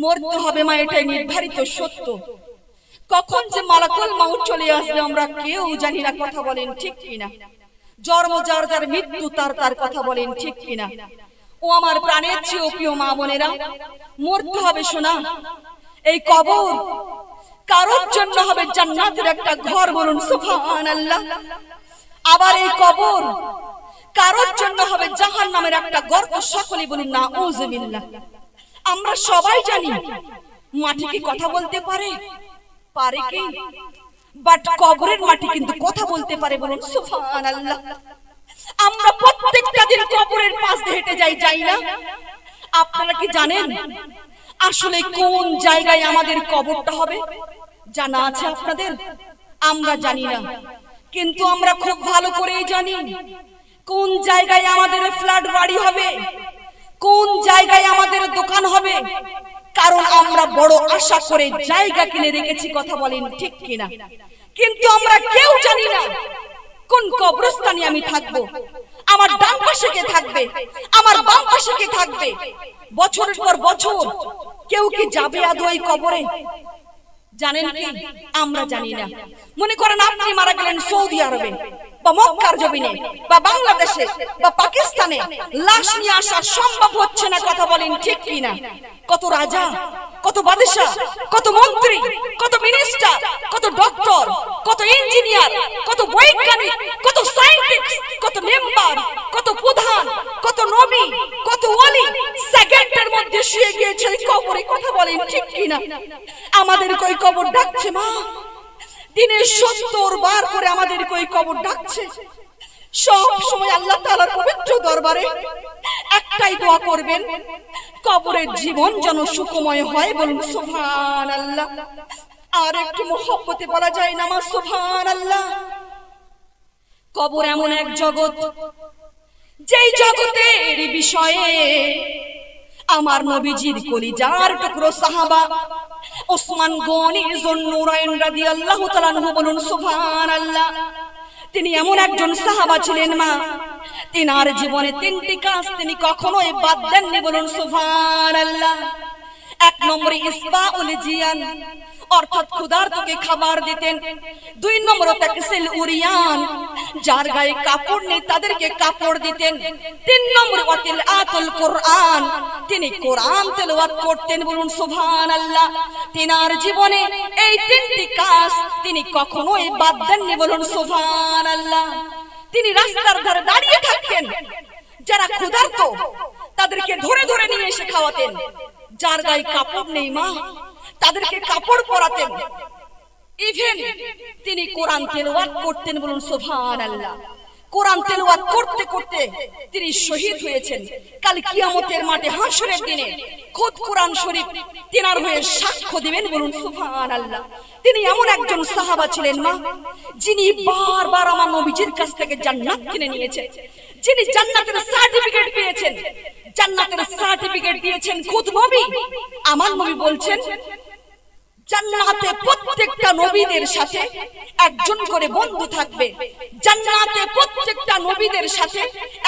মরতে হবে মা, এটাই নির্ধারিত সত্য। কখন যে মালাকুল মাউত চলে আসবে আমরা কেউ জানি না, কথা বলেন ঠিক কিনা? জন্ম যার যার, মৃত্যু তার তার, কথা বলেন ঠিক কিনা? ও আমার প্রাণের চেয়েও প্রিয় মা বোনেরা, মরতে হবে শোনা। এই কবর কারোর জন্য হবে জান্নাতের একটা ঘর, বলুন সুবহানাল্লাহ। আবার এই কবর কারোর জন্য হবে জাহান্নামের একটা গর্ত, সকলে বলুন নাউযুবিল্লাহ। আমরা সবাই জানি মাটি কি কথা বলতে পারে? পারে কি? বাট কবরের মাটি কিন্তু কথা বলতে পারে, বলুন সুবহানাল্লাহ। আমরা প্রত্যেকটা দিন কবরের পাশ দিয়ে হেঁটে যাই না? আপনারা কি জানেন আসলে কোন জায়গায় আমাদের কবরটা হবে? জানা আছে আপনাদের? আমরা জানি না, কিন্তু আমরা খুব ভালো করেই জানি কোন জায়গায় আমাদের ফ্ল্যাট বাড়ি হবে, কোন জায়গায় আমাদের দোকান হবে। কারণ আমরা বড় আশা করে জায়গা কিনে রেখেছি, কথা বলেন ঠিক কিনা? কিন্তু আমরা কেউ জানি না কোন কবরস্থানে আমি থাকবো, আমার ডান পাশে কে থাকবে, আমার বাম পাশে কে থাকবে। বছরের পর বছর কেউ কি যাবে আদৌ এই কবরে? জানেন কি? আমরা জানি না। মনে করেন আপনি মারা গেলেন সৌদি আরবে বা মক্কার জমিনে বা বাংলাদেশে বা পাকিস্তানে, লাশ নিয়ে আসা সম্ভব হচ্ছে না, কথা বলেন ঠিক কিনা? কত রাজা, কত বাদশা, কত মন্ত্রী, কত মিনিস্টার, কত ডক্টর, কত ইঞ্জিনিয়ার, কত বৈজ্ঞানিক, কত সায়েন্টিস্ট, কত মেম্বার, কত প্রধান, কত নবী, কত ওলি সেকেন্ডের মধ্যে শুয়ে গিয়েছে এই কবরে, কথা বলেন ঠিক কিনা? আমাদের কই কবর ডাকছে মা, দিনে 70 বার করে আমাদের কই কবর ডাকছে। সব সময় আল্লাহ তাআলার পবিত্র দরবারে একটাই দোয়া করবেন, কবরের জীবন যেন সুখময় হয়, বলুন সুবহানাল্লাহ। আর একটু মহব্বতে বলা যায় না মা সুবহানাল্লাহ। কবর এমন এক জগৎ, যেই জগতের বিষয়ে আমার নবীজির কলিজার টুকরো সাহাবা ওসমান গনি যুন্নুরাইন রাদিয়াল্লাহু তাআলা আনহু, বলুন সুবহানাল্লাহ। তিনি এমন একজন সাহাবা ছিলেন মা, তিনার জীবনে 3টি কাজ তিনি কখনোই বাদ দেননি, বলুন সুবহানাল্লাহ। 1 নম্বরে ইসবাউল জিয়ান, অর্থাৎ ক্ষুধার্তকে খাবার দিতেন। 2 নম্বরে তাকসিল উরিয়ান, যার গায়ে কাপড় নেই তাদেরকে কাপড় দিতেন। 3 নম্বরে ওয়াতিলাতুল কোরআন, তিনি কোরআন তেলাওয়াত করতেন, বলুন সুবহানাল্লাহ। তিনার জীবনে এই 3টি কাজ তিনি কখনোই বাদ দেননি, বলুন সুবহানাল্লাহ। তিনি রাস্তার ধারে দাঁড়িয়ে থাকতেন, যারা ক্ষুধার্ত তাদেরকে ধরে ধরে নিয়ে এসে খাওয়াতেন। যার গায়ে কাপড় নেই মা, তাদেরকে কাপড় পরাতেন। ইভেন তিনি কোরআন তেলাওয়াত করতেন, বলুন সুবহানাল্লাহ। কোরআন তেলাওয়াত করতে করতে তিনি শহীদ হয়েছেন। কাল কিয়ামতের মাঠে হাসরের দিনে খোদ কোরআন শরীফ তিনার হয়ে সাক্ষ্য দিবেন, বলুন সুবহানাল্লাহ। তিনি এমন একজন সাহাবা ছিলেন মা, যিনি বারবার আমার নবীজির কাছ থেকে জান্নাত কিনে নিয়েছেন, যিনি জান্নাতের সার্টিফিকেট পেয়েছেন। জান্নাতের সার্টিফিকেট দিয়েছেন খোদ নবী। আমার নবী বলছেন জান্নাতে প্রত্যেকটা নবীদের সাথে একজন করে বন্ধু থাকবে। জান্নাতে প্রত্যেকটা নবীদের সাথে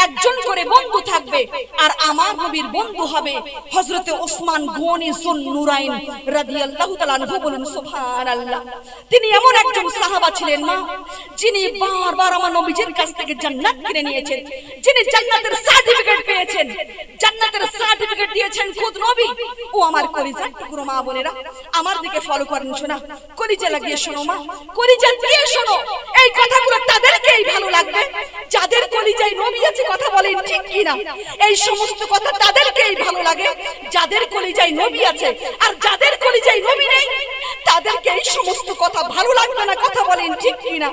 একজন করে বন্ধু থাকবে, আর আমার নবীর বন্ধু হবে হযরতে ওসমান গনি যুন্নুরাইন রাদিয়াল্লাহু তাআলা আনহু, বলুন সুবহানাল্লাহ। তিনি এমন একজন সাহাবা ছিলেন মা, যিনি বারবার আমার নবীজির কাছ থেকে জান্নাত কিনে নিয়েছেন, যিনি জান্নাতের সার্টিফিকেট পেয়েছেন। জান্নাতের সার্টিফিকেট দিয়েছেন খোদ নবী। ও আমার কলিজার টুকরো মা বোনেরা, আমার দিকে ফলো করেন শোনা, কলিজা লাগিয়ে শোনো মা, কলিজা দিয়ে শোনো। এই কথাগুলো তাদেরকেই ভালো লাগবে যাদের কলিজায় নবী আছে, কথা বলেন ঠিক কিনা? এই সমস্ত কথা তাদেরকেই ভালো লাগে যাদের কলিজায় নবী আছে, আর যাদের কলিজায় নবী নেই তাদেরকে এই সমস্ত কথা ভালো লাগবে না, কথা বলেন ঠিক কিনা?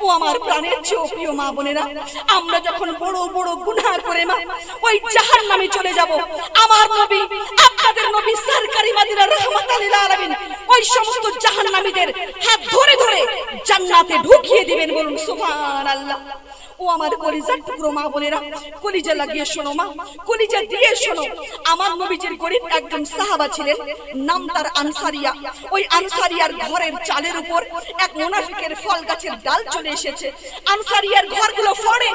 ও আমার প্রাণের চেয়েও প্রিয় মা বোনেরা, আমরা যখন বড় বড় গুনাহ করে মা ওই জাহান্নামে চলে যাব, আমার নবী আপনাদের নবী সরকারি মদিনা রাহমাতুল লিল আলামিন ওই সমস্ত জাহান্নামীদের হাত ধরে ধরে জান্নাতে ঢুকিয়ে দিবেন, বলুন সুবহানাল্লাহ। ও আমার কলিজার টুকরো মা বোনেরা, কলিজা লাগিয়ে শোনো মা, কলিজা দিয়ে শোনো। আমার নবীজির গরীব একজন সাহাবা ছিলেন, নাম তার আনসারিয়া। ওই আনসারিয়ার ঘরের চালের উপর এক মুনাফিকের ফল গাছের ডাল চলে এসেছে। আনসারিয়ার ঘরগুলো ফড়ে,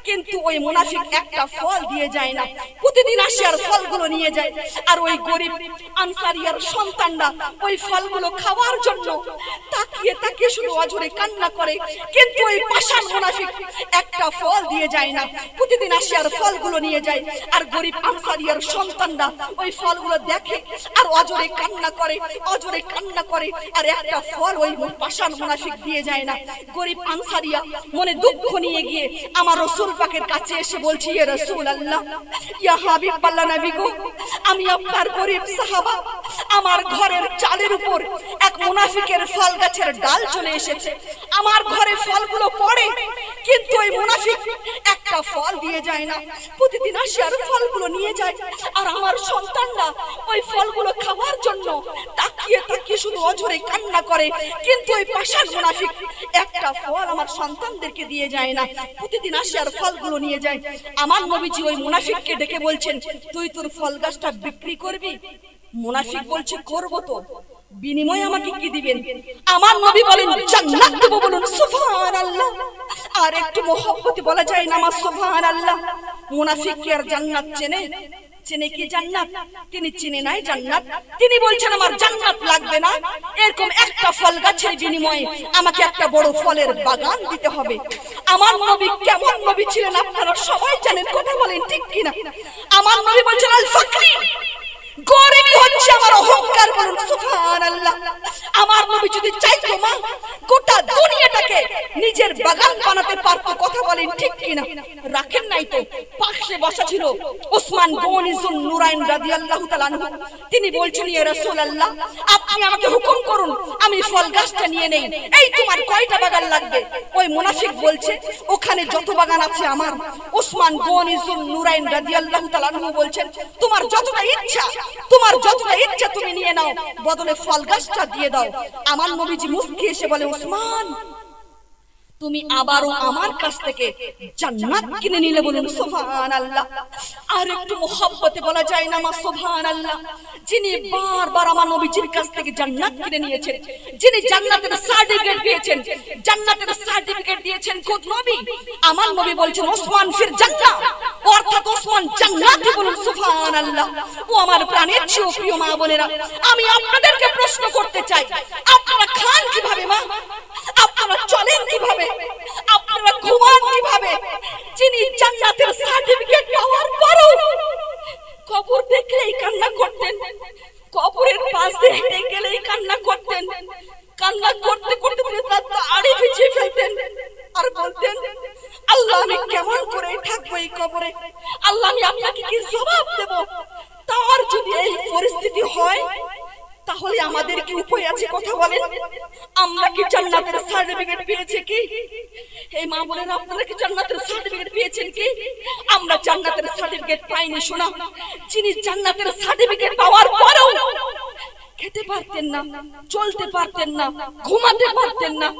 কিন্তু ওই মুনাফিক একটা ফল দিয়ে যায় না, প্রতিদিন আসে আর ফলগুলো নিয়ে যায়। আর ওই গরিব আনসারিয়ার সন্তানরা ওই ফলগুলো খাওয়ার জন্য তাকিয়ে তাকিয়ে শুধু অঝরে কান্না করে, কিন্তু ওই পাষাণ মুনাফিক একটা ফল দিয়ে যায় না, প্রতিদিন আসে আর ফলগুলো নিয়ে যায়। আর গরিব আনসারিয়ার সন্তানরা ওই ফলগুলো দেখে আর অঝরে কান্না করে, অঝরে কান্না করে, আর একটা ফল ওই পাষাণ মুনাফিক দিয়ে যায় না। গরিব আনসারিয়া মনে দুঃখ নিয়ে গিয়ে আমার রাসূল পাকের কাছে এসে বলছি, ইয়া রাসূলুল্লাহ, ইয়া হাবিবাল্লাহ নবী গো, আমি আপনার গরিব সাহাবা, আমার ঘরের চালের উপর এক মুনাফিকের ফল গাছের ডাল চলে এসেছে, আমার ঘরে ফলগুলো পড়ে, কিন্তু ওই মুনাফিক একটা ফল দিয়ে যায় না, প্রতিদিন আসে আর ফলগুলো নিয়ে যায়। আর আমার সন্তানরা ওই ফলগুলো খাওয়ার জন্য তাকিয়ে তাকিয়ে শুধু অঝরে কান্না করে, কিন্তু ওই পাষাণ মুনাফিক একটা ফল আমার সন্তানদেরকে দিয়ে যায় না, প্রতিদিন আসে আর ফলগুলো নিয়ে যায়। আমার নবীজি ওই মুনাফিককে ডেকে বলছেন, তুই তোর ফল গাছটা বিক্রি করবি? মুনাফিক বলছে, করব তো, বিনিময়ে আমাকে কি দিবেন? আমার নবী বলেন, জান্নাত দেব। বলুন সুবহানাল্লাহ। আর একটু মহব্বতে বলা যায় না আমার সুবহানাল্লাহ। মুনাফিক কি আর জান্নাত চেনে? চেনে কি জান্নাত? তিনি চিনে নাই জান্নাত। তিনি বলছেন, আমার জান্নাত লাগবে না, এরকম একটা ফল গাছের বিনিময়ে আমাকে একটা বড় ফলের বাগান দিতে হবে। আমার নবী কেমন নবী ছিলেন আপনারা সবাই জানেন, কথা বলেন ঠিক কিনা? আমার নবী বলছেন, আল ফাকরি, গরিবই হচ্ছে আমার অহংকার। বলুন সুবহানাল্লাহ। আমার নবী যদি চাইতো মা, গোটা দুনিয়াটাকে নিজের বাগান বানাতে পারতো, কথা বলেন ঠিক কিনা? রাখেন নাই তো, পাশে বসা ছিল ওসমান গনি যুন নুরাইন রাদিয়াল্লাহু তাআলা আনহু। তিনি বলছেন, ইয়া রাসূলুল্লাহ, আপনি আমাকে হুকুম করুন, আমি ফল গাছটা নিয়ে নেই। এই তোমার কয়টা বাগান লাগবে? ওই মুনাফিক বলছে, ওখানে যত বাগান আছে আমার। ওসমান গনি যুন নুরাইন রাদিয়াল্লাহু তাআলা আনহু বলছেন, তোমার যতটা ইচ্ছা, তোমার যতটা ইচ্ছা তুমি নিয়ে নাও, বদলে ফল গাছটা দিয়ে দাও। আমার নবীজি মুস্কি এসে বলে, ওসমান, তুমি আবারও আমার কাছ থেকে জান্নাত কিনে নিলে। বলুন সুবহানাল্লাহ। আর একটু মহব্বতে বলা যায় না মা সুবহানাল্লাহ। যিনি বারবার আমার নবীজির কাছ থেকে জান্নাত কিনে নিয়েছেন, যিনি জান্নাতের সার্টিফিকেট পেয়েছেন, জান্নাতের সার্টিফিকেট দিয়েছেন খোদ নবী। আমার নবী বলছেন, ওসমান ফির জান্নাত, অর্থাৎ ওসমান জান্নাতি। বলুন সুবহানাল্লাহ। ও আমার প্রাণের চেয়ে প্রিয় মা বোনেরা, আমি আপনাদেরকে প্রশ্ন করতে চাই, আপনারা খান কিভাবে মা? আপনারা চলেন কিভাবে? আপনারা ঘুমান কিভাবে? যিনি জান্নাতের সার্টিফিকেট পাওয়ার পরও কবর দেখলেই কান্না করতেন, কবরের পাশ দিয়ে হেঁটে গেলেই কান্না করতেন, কান্না করতে করতে তার দাড়ি ভিজিয়ে ফেলতেন আর বলতেন, আল্লাহ আমি কেমন করে থাকবো এই কবরে? আল্লাহ আমি আপনাকে কি জবাব দেব? তার যদি এই পরিস্থিতি হয়, তাহলে আমাদের কি উপায় আছে? কথা বলেন। আমরা কি জান্নাতের সার্টিফিকেট পেয়েছি কি? এই মা বলেন, আপনারা কি জান্নাতের সার্টিফিকেট পেয়েছেন কি? আমরা জান্নাতের সার্টিফিকেট পাইনি। শোনা, যিনি জান্নাতের সার্টিফিকেট পাওয়ার পরেও খেতে পারতেন না, চলতে পারতেন না, ঘুমাতে পারতেন না,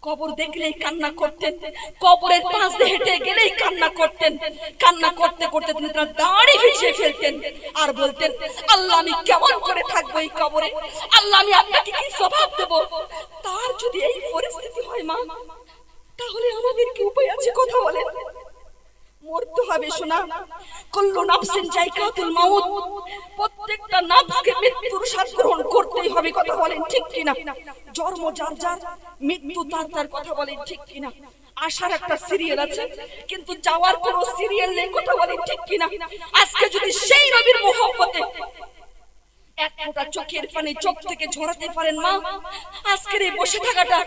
কবর দেখলেই কান্না করতেন, কবরের পাশ দিয়ে হেঁটে গেলেই কান্না করতেন, কান্না করতে করতে তিনি তার দাড়ি ভিজিয়ে ফেলতেন আর বলতেন, আল্লাহ আমি কেমন করে থাকবো এই কবরে? আল্লাহ আমি আপনাকে কি জবাব দেব? তার যদি এই পরিস্থিতি হয় মা, তাহলে আমাদের কি উপায় আছে? কথা বলেন। মরতে হবে। শোনা, কুল্লু নাফসিন যায়কাতুল মাউত, প্রত্যেকটা নাফসকে মৃত্যুর স্বাদ গ্রহণ করতেই হবে। কথা বলেন ঠিক কিনা? জন্ম যার যার, মৃত্যু তার তার। কথা বলেন ঠিক কিনা? আসার একটা সিরিয়াল আছে, কিন্তু যাওয়ার কোনো সিরিয়াল নেই। কথা বলেন ঠিক কিনা? আজকে যদি সেই নবীর মহব্বতে এক ফোঁটা চোখের পানি চোখ থেকে ঝরাতে পারেন মা, আজকের এই বসে থাকাটা,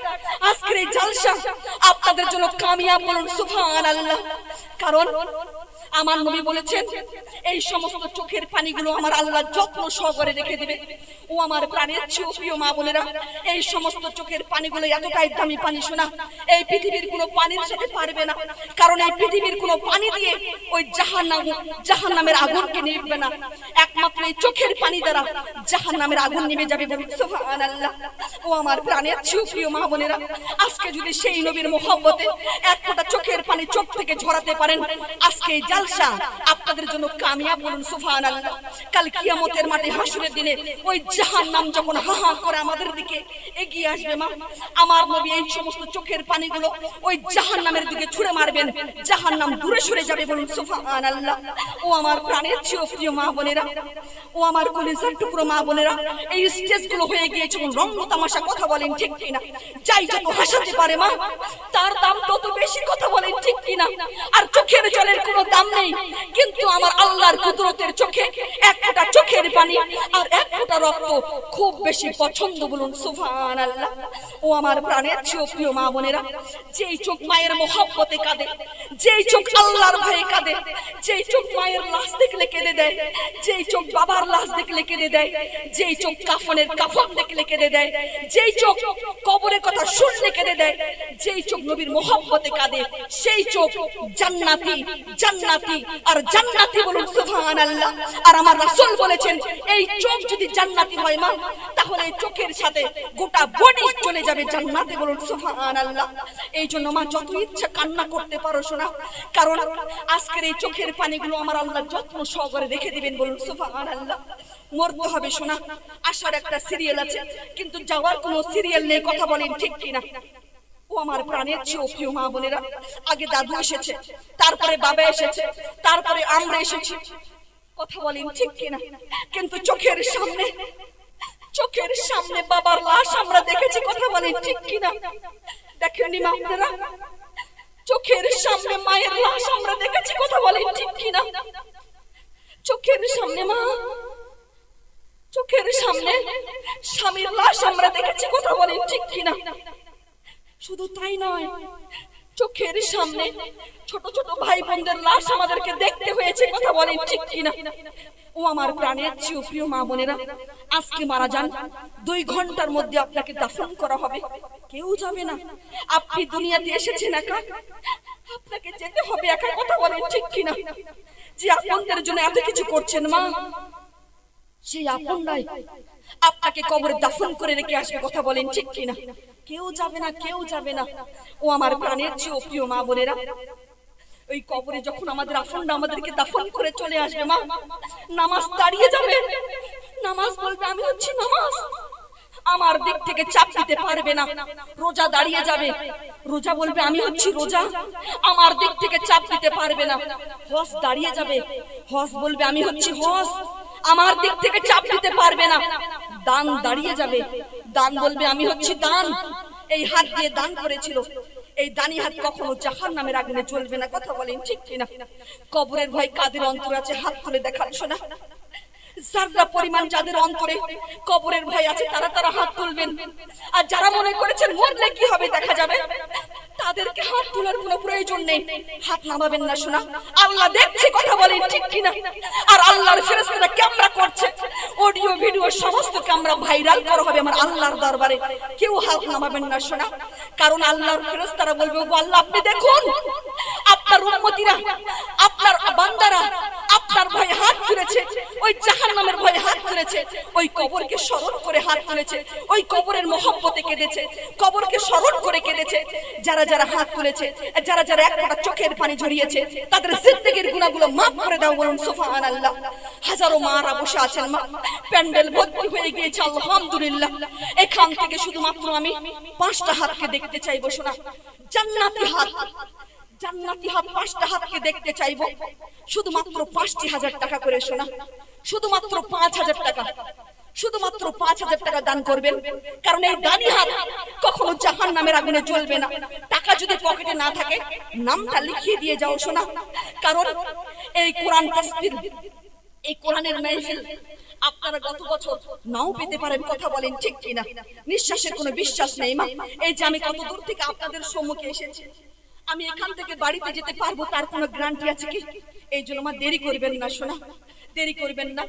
আজকের এই জালসা আপনাদের জন্য কামিয়াব। বলুন সুবহানাল্লাহ। কারণ আমার নবী বলেছেন, এই সমস্ত চোখের পানিগুলো আমার আল্লাহ যত্ন সহকারে রেখে দিবে। ও আমার প্রাণের চেয়ে প্রিয় মা বোনেরা, এই সমস্ত চোখের পানিগুলো এতটাই দামি পানি। শোনা, এই পৃথিবীর কোনো পানির সাথে পারবে না, কারণ এই পৃথিবীর কোনো পানি দিয়ে ওই জাহান্নামের আগুনকে নিভবে না। একমাত্র এই চোখের পানি দ্বারা জাহান্নামের আগুন নিভে যাবে। বলুন সুবহানাল্লাহ। ও আমার প্রাণের চেয়ে প্রিয় মা বোনেরা, আজকে যদি সেই নবীর মহব্বতে এক ফোঁটা চোখের পানি চোখ থেকে ঝরাতে পারেন, আজকে জালসা আপনাদের জন্য কামিয়াব, বলুন সুবহানাল্লাহ। কাল কিয়ামতের মাঠে হাসরের দিনে ওই জাহান্নাম যখন হা হা করে আমাদের দিকে এগিয়ে আসবে মা, আমার নবী এই সমস্ত চোখের পানিগুলো ওই জাহান্নামের দিকে ছুঁড়ে মারবেন, জাহান্নাম দূরে সরে যাবে, বলুন সুবহানাল্লাহ। ও আমার প্রাণের চেয়ে প্রিয় মা বোনেরা, ও আমার কলিজার টুকরো মা বোনেরা, এই স্টেজগুলো হয়ে গিয়েছে রঙ্গ তামাশা, কথা বলেন ঠিক কিনা? যাই যত হাসাতে পারে মা, তার দাম তত বেশি, কথা বলেন ঠিক কিনা? আর চোখের জলের কোনো দাম নেই, কিন্তু আমার আল্লাহর কুদরতের চোখে এক ফোঁটা চোখের পানি আর এক ফোঁটা রক্ত খুব বেশি পছন্দ, বলুন সুবহানাল্লাহ। ও আমার প্রাণের চেয়ে প্রিয় মা বোনেরা, যেই চোখ মায়ের মহব্বতে কাঁদে, যেই চোখ আল্লাহর ভয়ে কাঁদে, যেই চোখ মায়ের লাশ দেখলে কেঁদে দেয়, যেই চোখ বাবার লাশ দেখলে কেঁদে দেয়, যেই চোখ কাফনের কাফন দেখলে কেঁদে দেয়, যেই চোখ কবরের কথা শুনলে কেঁদে দেয়, যেই চোখ নবীর মহব্বতে কাঁদে, সেই চোখ জান্নাতি, জান্নাতি আর জান্নাতি, বলুন সুবহানাল্লাহ। আর আমার রাসূল বলেছেন, এই চোখ যদি জান্নাতি হয় মা, তাহলে এই চোখের সাথে গোটা বডি চলে যাবে জান্নাতে, বলুন সুবহানাল্লাহ। এই জন্য মা যত ইচ্ছা কান্না করতে পারো শোনা, কারণ আজকের এই চোখের পানিগুলো আমার আল্লাহ যত্ন সহকারে রেখে দিবেন, বলুন সুবহানাল্লাহ। মরতে হবে শোনা, আসার একটা সিরিয়াল আছে, কিন্তু যাওয়ার কোনো সিরিয়াল নেই, কথা বলেন ঠিক কিনা? ও আমার প্রাণের চেয়ে প্রিয় মা বোনেরা, আগে দাদু এসেছে, তারপরে বাবা এসেছে, তারপরে আমরা এসেছি, কথা বলেন ঠিক কিনা? কিন্তু চোখের সামনে, চোখের সামনে বাবার লাশ আমরা দেখেছি, কথা বলেন ঠিক কিনা? দেখেননি মা আপনারা? চোখের সামনে মায়ের লাশ আমরা দেখেছি, কথা বলেন ঠিক কিনা? চোখের সামনে মা, চোখের সামনে স্বামীর লাশ আমরা দেখেছি, কথা বলেন ঠিক কিনা? শুধু তাই নয়, চোখের সামনে ছোট ছোট ভাই বোনদের লাশ আমাদেরকে দেখতে হয়েছে, কথা বলেন ঠিক কিনা? ও আমার প্রাণের চেয়ে প্রিয় মা বোনেরা, আজকে মারা যান, 2 ঘন্টার মধ্যে আপনাকে দাফন করা হবে, কেউ যাবে না। আপনি দুনিয়াতে এসেছেন একা, আপনাকে যেতে হবে একা, কথা বলেন ঠিক কিনা? যে আপনাদের জন্য এত কিছু করছেন মা, সেই আপনারাই আপনাকে কবরে দাফন করে রেখে আসবে, কথা বলেন ঠিক কিনা? কেউ যাবে না, কেউ যাবে না। ও আমার প্রাণের চেয়ে প্রিয় মা বোনেরা, ওই কবরে যখন আমাদের আপনরা আমাদেরকে দাফন করে চলে আসবে মা, নামাজ দাঁড়িয়ে যাবে, নামাজ বলবে আমি হচ্ছি নামাজ, আমার দিক থেকে চাপ দিতে পারবে না। রোজা দাঁড়িয়ে যাবে, রোজা বলবে আমি হচ্ছি রোজা, আমার দিক থেকে চাপ দিতে পারবে না। হজ দাঁড়িয়ে যাবে, হজ বলবে আমি হচ্ছি হজ, আমার দিক থেকে চাপ দিতে পারবে না। দান দাঁড়িয়ে যাবে, দান বলবে আমি হচ্ছি দান, এই হাত দিয়ে দান করেছিল, এই দানি হাত কখনো জাহান্নামের আগুনে জ্বলবে না, কথা বলেন ঠিক কিনা? কবরের ভয় কাদের অন্তরে আছে হাত তুলে দেখান শোনা। যারা পরিমাণ যাদের অন্তরে কবরের ভয় আছে তারা হাত তুলবেন, আর যারা মনে করেছেন মরলে কি হবে দেখা যাবে, তাদেরকে হাত তোলার কোনো প্রয়োজন নেই, হাত নামাবেন না শোনা। আল্লাহ দেখছে, কথা বলেন ঠিক কিনা? আর আল্লাহর ফেরেশতারা ক্যামেরা করছে, অডিও ভিডিও সমস্ত ক্যামেরা ভাইরাল করা হবে আমার আল্লাহর দরবারে, কেউ হাত নামাবেন না শোনা। কারণ আল্লাহর ফেরেশতারা বলবে, ও আল্লাহ আপনি দেখুন, আপনার উম্মতিরা, আপনার বান্দারা আপনার ভয়ে হাত তুলেছে, ওই জাহান্নামের ভয়ে হাত তুলেছে, ওই কবরকে স্মরণ করে হাত তুলেছে, ওই কবরের মহব্বতে কেঁদেছে, কবরকে স্মরণ করে কেঁদেছে। যারা যারা হাত তুলেছে, যারা যারা এক ফোঁটা চোখের পানি ঝরিয়েছে, তাদের জিন্দেগির গুনাহগুলো মাফ করে দাও, বলুন সুবহানাল্লাহ। হাজারো মারা বসে আছেন মা, প্যান্ডেল ভর্তি হয়ে গিয়েছে, আলহামদুলিল্লাহ। এখান থেকে শুধুমাত্র আমি 5টা হাতকে দেখতে চাইবো শোনা, জান্নাতি হাত, জান্নাতি হাত 5টা হাতকে দেখতে চাইবো, শুধুমাত্র 5,000 টাকা করে শোনা, শুধুমাত্র 5,000 টাকা, শুধুমাত্র 5,000 টাকা দান করবেন। কারণ এই দানি হাত কখনো জাহান্নামের আগুনে জ্বলবে না। টাকা যদি পকেটে না থাকে নামটা লিখিয়ে দিয়ে যাও শোনা, কারণ এই কোরআন তাসবিহ, এই কোরআনের মাহফিল আপনারা গত বছর নাও পেতে পারেন, কথা বলেন ঠিক কিনা? নিঃশ্বাসের কোনো বিশ্বাস নেই মা। এই যে আমি কত দূর থেকে আপনাদের সম্মুখে এসেছি, আমি এখান থেকে বাড়িতে যেতে পারবো তার কোনো গ্যারান্টি আছে কি? এই জন্য মা দেরি করবেন না শোনা, দেরি করবেন না।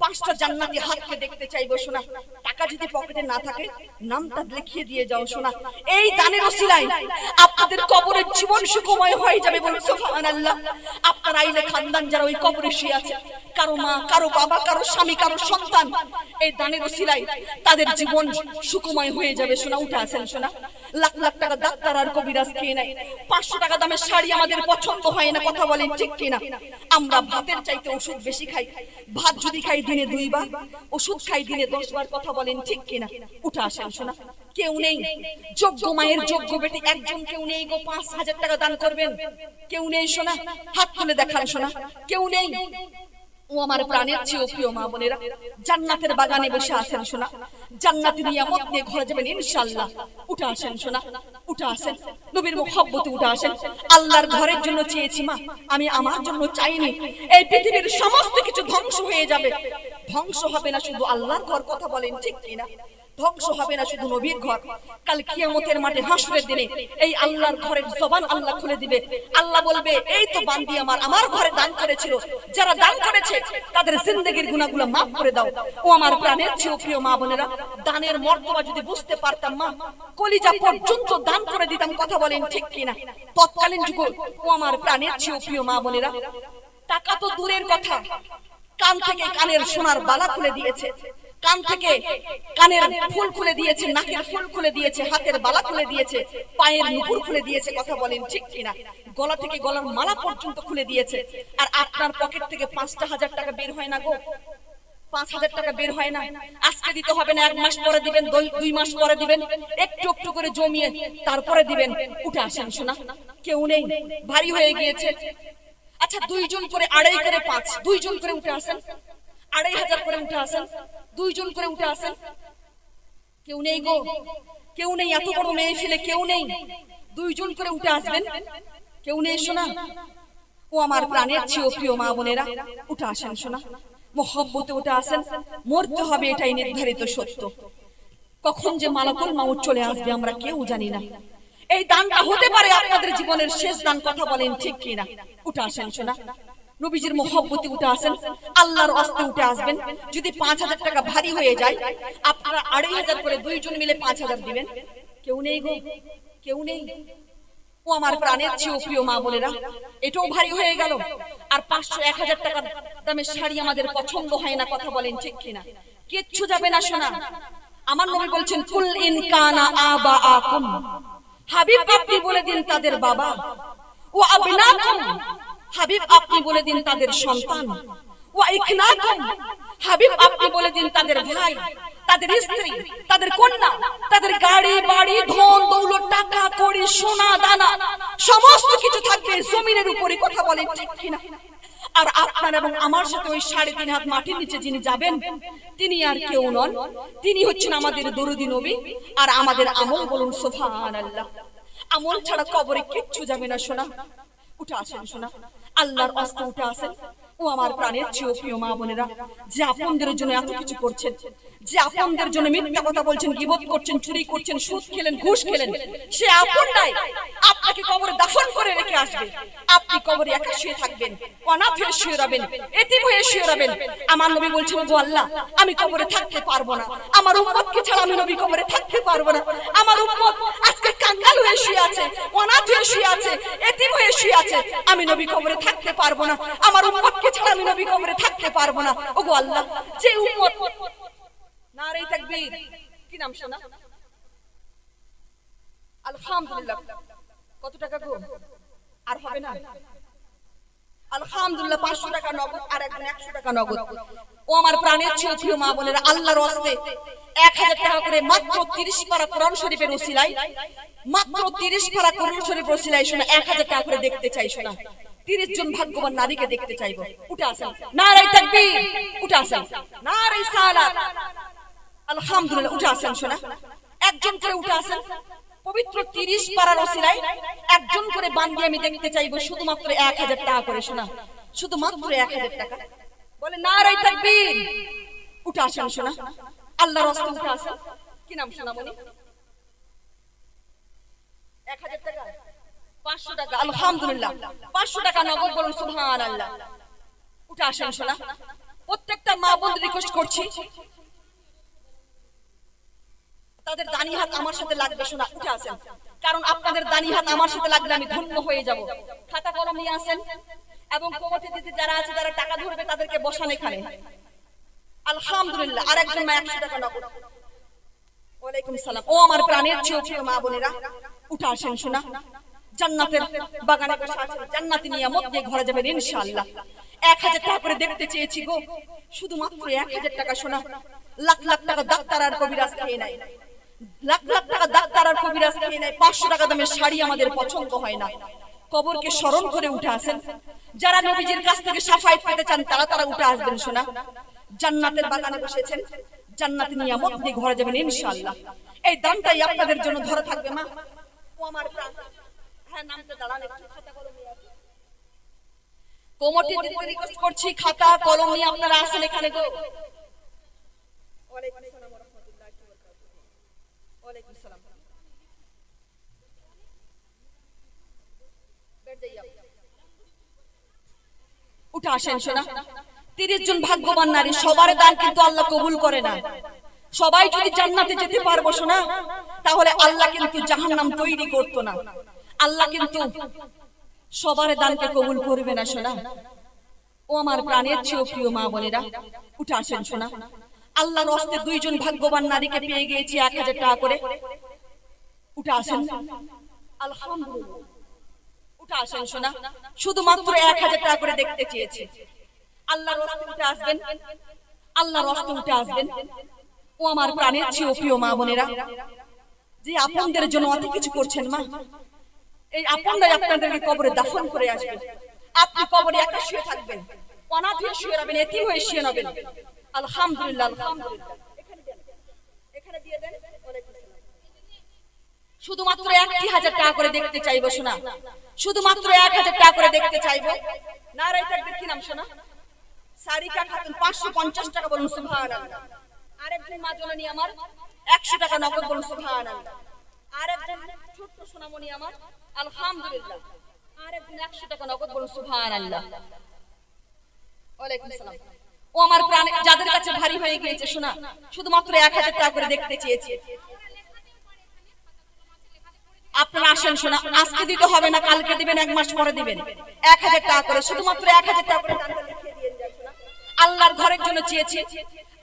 5টা জান্নাতি হাতকে দেখতে চাইবো শোনা। টাকা যদি পকেটে না থাকে নামটা লিখিয়ে দিয়ে যাও শোনা। এই দানের ওসিলায় আপনাদের কবরের জীবন সুখময় হয়ে যাবে, বলুন সুবহানাল্লাহ। আপনার আইলে খানদান যারা ওই কবরে শুয়ে আছে, কারো মা, কারো বাবা, কারো স্বামী, কারো সন্তান, এই দানের ওসিলায় তাদের জীবন সুখময় হয়ে যাবে শোনা। উঠে আসেন শোনা, লাখ লাখ টাকা ডাক্তার আর কবিরাজ খেয়ে নেয়, 500 টাকা দামের শাড়ি আমাদের পছন্দ হয় না, কথা বলেন ঠিক কিনা? আমরা ভাতের চাইতে ওষুধ বেশি খাই, ভাত যদি খাই দিনে 2 বার, ওষুধ খাই দিনে 10 বার, কথা বলেন ঠিক কিনা? উঠে আসেন শোনা, কেউ নেই যোগ্য মায়ের যোগ্য বেটি একজন কেউ নেই গো 5000 টাকা দান করবেন, কেউ নেই শোনা, হাত তুলে দেখান শোনা, কেউ নেই। ও আমার প্রাণের চেয়েও প্রিয় মা বোনেরা, জান্নাতের বাগানে বসে আছেন শোনা, জান্নাতের নিয়ামত নিয়ে ঘরে যাবেন ইনশাআল্লাহ। উঠে আসেন শোনা, উঠে আসেন, নবীর মুহাব্বতে উঠে আসেন। আল্লাহর ঘরের জন্য চেয়েছি মা, আমি আমার জন্য চাইনি। এই পৃথিবীর সমস্ত কিছু ধ্বংস হয়ে যাবে, ধ্বংস হবে না শুধু আল্লাহর ঘর, কথা বলেন ঠিক কিনা? ধ্বংস হবে না শুধু নবীর ঘর। কাল কিয়ামতের মাঠে হাসরের দিনে এই আল্লাহর ঘরের জবান আল্লাহ খুলে দিবে। আল্লাহ বলবে, এই তো বান্দি আমার ঘরে দান করেছিল, যারা দান করেছে তাদের জিন্দেগির গুনাহগুলো maaf করে দাও। ও আমার প্রাণের চেয়ে প্রিয় মা বোনেরা, দানের মর্তবা যদি বুঝতে পারতাম মা, কলিজা পর্যন্ত দান করে দিতাম, কথা বলেন ঠিক কিনা? তৎকালীন যুগে ও আমার প্রাণের চেয়ে প্রিয় মা বোনেরা, টাকা তো দূরের কথা, কান থেকে কানের সোনার বালা খুলে দিয়েছে, কান থেকে কানের ফুল খুলে দিয়েছে, নাকের ফুল খুলে দিয়েছে, হাতের বালা খুলে দিয়েছে, পায়ের নুপুর খুলে দিয়েছে, কথা বলেন ঠিক কিনা? গলা থেকে গলার মালা পর্যন্ত খুলে দিয়েছে। আর আপনার পকেট থেকে 5,000 টাকা বের হয় না গো, 5,000 টাকা বের হয় না। আজকে দিতে হবে না, 1 মাস পরে দিবেন, 2 মাস পরে দিবেন, একটু একটু করে জমিয়ে তারপরে দিবেন। উঠে আসেন শোনা, কেউ নেই, ভারী হয়ে গিয়েছে। আচ্ছা 2 জন করে 2.5 করে 5, 2 জন করে উঠে আসেন, 2,500 করে উঠে আসেন, 2 জন করে উঠে আসেন। কেউ নেই গো, কেউ নেই, এত বড় মেয়ে ছেলে কেউ নেই, 2 জন করে উঠে আসবেন, কেউ নেই শোনা। ও আমার প্রাণের চেয়েও প্রিয় মা বোনেরা, উঠে আসেন শোনা, মুহাব্বতে উঠে আসেন। মরতে হবে এটাই নির্ধারিত সত্য, কখন যে মালাকুল মাউত চলে আসবে আমরা কেউ জানি না। এই দানটা হতে পারে আপনাদের জীবনের শেষ দান, কথা বলেন ঠিক কিনা? উঠে আসেন শোনা, নবীজির মুহাব্বতে উঠে আসেন, আল্লাহর ওয়াস্তে উঠে আসবেন। যদি 5,000 টাকা ভারী হয়ে যায়, আপনারা 2,500 করে 2 জন মিলে 5,000 দিবেন। কেউ নেই গো, কেউ নেই। ও আমার প্রাণের চেয়েও প্রিয় মা বোনেরা, এটাও ভারী হয়ে গেল। আর 500-1,000 টাকার দামের শাড়ি আমাদের পছন্দ হয় না, কথা বলেন ঠিক কিনা? কিচ্ছু যাবে না শোনা। আমার নবী বলছেন, কুল ইন কানা আবাআকুম, হাবিব আপনি বলে দিন তাদের বাবা, ও আবনাকুম, হাবিব আপনি বলে দিন তাদের সন্তান, ওয়া ইখনাকুম, হাবিব আপনি বলে দিন তাদের ভাই, তাদের স্ত্রী, তাদের কন্যা, তাদের গাড়ি বাড়ি ধন দৌলত টাকা কড়ি সোনা দানা সমস্ত কিছু থাকবে জমিনের উপরে, কথা বলেন ঠিক কিনা? আর আপনার এবং আমার সাথে ওই 3.5 হাত মাটির নিচে যিনি যাবেন, তিনি আর কেউ নন, তিনি হচ্ছেন আমাদের দরুদি নবী। আর আমাদের আমল বলুন সুবহানাল্লাহ, আমল ছাড়া কবরে কিচ্ছু যাবে না শোনা। উঠে আসেন শোনা, আল্লাহর ওয়াস্তে উঠে আসেন। ও আমার প্রাণের চেয়েও প্রিয় মা বোনেরা, যে আপনাদের জন্য এত কিছু করছেন, যে আপনাদের জন্য মিথ্যা কথা বলছেন, গীবত করছেন, চুরি করছেন, সুদ খেলেন, ঘুষ খেলেন, সে আপন নাই, আপনাকে কবরে দাফন করে রেখে আসবে। আপনি কবরে একা শুয়ে থাকবেন, অনাথ হয়ে শুয়ে রবেন, এতিম হয়ে শুয়ে রবেন। আমার নবী বলছেন, গো আল্লাহ, আমি কবরে থাকতে পারবো না, আমার উম্মতকে ছাড়া আমি নবী কবরে থাকতে পারবো না। আমার উম্মত আজকে কাঙ্গাল হয়ে শুয়ে আছে, অনাথ হয়ে শুয়ে আছে, এতিম হয়ে শুয়ে আছে, আমি নবী কবরে থাকতে পারবো না। আমার উম্মতকে ছাড়া আমি নবী কবরে থাকতে পারবো না। ওগো আল্লাহ, যে উম্মত, নারে তাকবীর, কি নাম শোনা? আলহামদুলিল্লাহ। কত টাকা গো? আর হবে না? আলহামদুলিল্লাহ, 500 টাকা নগদ, আর একজন 100 টাকা নগদ। ও আমার প্রাণের চেয়ে প্রিয় মা বোনেরা, আল্লাহর ওয়াস্তে 1000 টাকা করে মাত্র 30 পারা কোরআন শরীফের ওসিলায়, মাত্র 30 পারা কোরআন শরীফের ওসিলায় শোনা 1000 টাকা করে দেখতে চাই শোনা। 30 জন ভাগ্যবান নারীকে দেখতে চাইবো। উঠে আসেন, নারে তাকবীর, উঠে আসেন, নারে সালাত, আলহামদুলিল্লাহ। উঠে আসেন শোনা, একজন করে উঠে আসেন। পবিত্র 30 পারার ওসিলায় একজন করে বান্দি আমি দেখতে চাইবো, শুধুমাত্র 1000 টাকা করে শোনা, শুধুমাত্র 1000 টাকা। বলে নারে তাকবীর, উঠে আসেন শোনা, আল্লাহর রাস্তায় উঠে আসেন। কি নাম শোনা বলি? 1000 টাকা, 500 টাকা, আলহামদুলিল্লাহ। 500 টাকা নগদ, বলুন সুবহানাল্লাহ। উঠে আসেন শোনা, প্রত্যেকটা মা বোন রিকোয়েস্ট করছি, তাদের দানি হাত আমার সাথে লাগবে শোনা। উঠে আসেন, কারণ আপনাদের দানি হাত আমার সাথে লাগলে আমি ধন্য হয়ে যাব। খাতা কলম নিয়ে আসেন, এবং কমিটি দিতে যারা আছে, যারা টাকা ধরবে তাদেরকে বসান এখানে। আলহামদুলিল্লাহ। আর একজন মা 100 টাকা নগদ, ওয়ালাইকুম সালাম। ও আমার প্রাণের চেয়ে মা বোনেরা, উঠে আসেন শোনা। জান্নাতের বাগানে বসে আছেন, জান্নাতি নিয়ামত দিয়ে ঘরে যাবেন ইনশাআল্লাহ। 1000 টাকা করে দেখতে চেয়েছি গো, শুধুমাত্র 1000 টাকা শোনা। লাখ লাখ টাকা ডাক্তার আর কবিরাজ খেয়ে নেয়, লাখ লাখ টাকা ডাক্তার আর কবিরাজ খেয়ে নেয়। 500 টাকা দামের শাড়ি আমাদের পছন্দ হয় না। কবরকে স্মরণ করে উঠে আসেন। যারা নবীজির কাছ থেকে শাফায়াত পেতে চান তারা উঠে আসবেন শোনা। জান্নাতের বাগানে বসেছেন, জান্নাতি নিয়ামত দিয়ে ঘরে যাবেন ইনশাআল্লাহ। এই দানটাই আপনাদের জন্য ধরে থাকবে মা। ও আমার প্রাণ, হ্যাঁ নামতে দাঁড়ান, একটু খাতা কলম নিয়ে আসুন। কমিটির দিকে রিকোয়েস্ট করছি, খাতা কলম নিয়ে আপনারা আসেন এখানে গো। ওয়ালাইকুম আসসালাম ওয়া রাহমাতুল্লাহি ওয়া বারাকাতুহু। ওয়ালাইকুম আসসালাম। উঠে আসেন শোনা। 30 জন ভাগ্যবান নারী, সবার দান কিন্তু আল্লাহ কবুল করে না। সবাই যদি জান্নাতে যেতে পারবো শোনা, তাহলে আল্লাহ কিন্তু জাহান্নাম তৈরি করতো না। আল্লাহ কিন্তু সবার দানকে কবুল করবে না শোনা। ও আমার প্রাণের চেয়ে প্রিয় মা বোনেরা, উঠে আসেন শোনা। আল্লাহর হস্তে 2 জন ভাগ্যবান নারীকে পেয়ে গিয়েছি 1000 টাকা করে। উঠে আসেন আলহামদুলিল্লাহ। উঠে আসেন শোনা, শুধুমাত্র 1000 টাকা করে দেখতে চেয়েছি। আল্লাহর হস্তে উঠে আসবেন, আল্লাহর হস্তে উঠে আসবেন। ও আমার প্রাণের চেয়ে প্রিয় মা বোনেরা, যে আপনাদের জন্য অত কিছু করছেন মা, এই আপনারাই আপনাদেরকে কবরে দাফন করে আসবেন। আপনি কবরে একা শুয়ে থাকবেন, অনাথ হয়ে শুয়ে রবেন, এতিম হয়ে শুয়ে রবেন। আলহামদুলিল্লাহ আলহামদুলিল্লাহ। এখানে দিয়ে দেন। ওয়ালাইকুম আসসালাম। শুধুমাত্র 1000 টাকা করে দেখতে চাইবো শোনা, শুধুমাত্র 1000 টাকা করে দেখতে চাইবো। নারায়ে তাকবীর। কি নাম শোনা? সারিকা খাতুন। 550 টাকা বলুন সুবহানাল্লাহ। আরেকজন মা জননী আমার 100 টাকা নগদ বলুন সুবহানাল্লাহ। আরেকজন ছোট্ট সোনামণি আমার আলহামদুলিল্লাহ, আরেকজন 100 টাকা নগদ বলুন সুবহানাল্লাহ। ওয়ালাইকুম আসসালাম। ও আমার প্রাণ, যাদের কাছে ভারী হয়ে গিয়েছে শোনা, শুধুমাত্র 1000 টাকা করে দেখতে চেয়েছি। আপনারা আসেন শোনা, আজকে দিতে হবে না, কালকে দিবেন, 1 মাস পরে দিবেন। 1000 টাকা করে, শুধুমাত্র 1000 টাকা করে দানটা লিখে দিয়ে যান শোনা। আল্লাহর ঘরের জন্য চেয়েছি,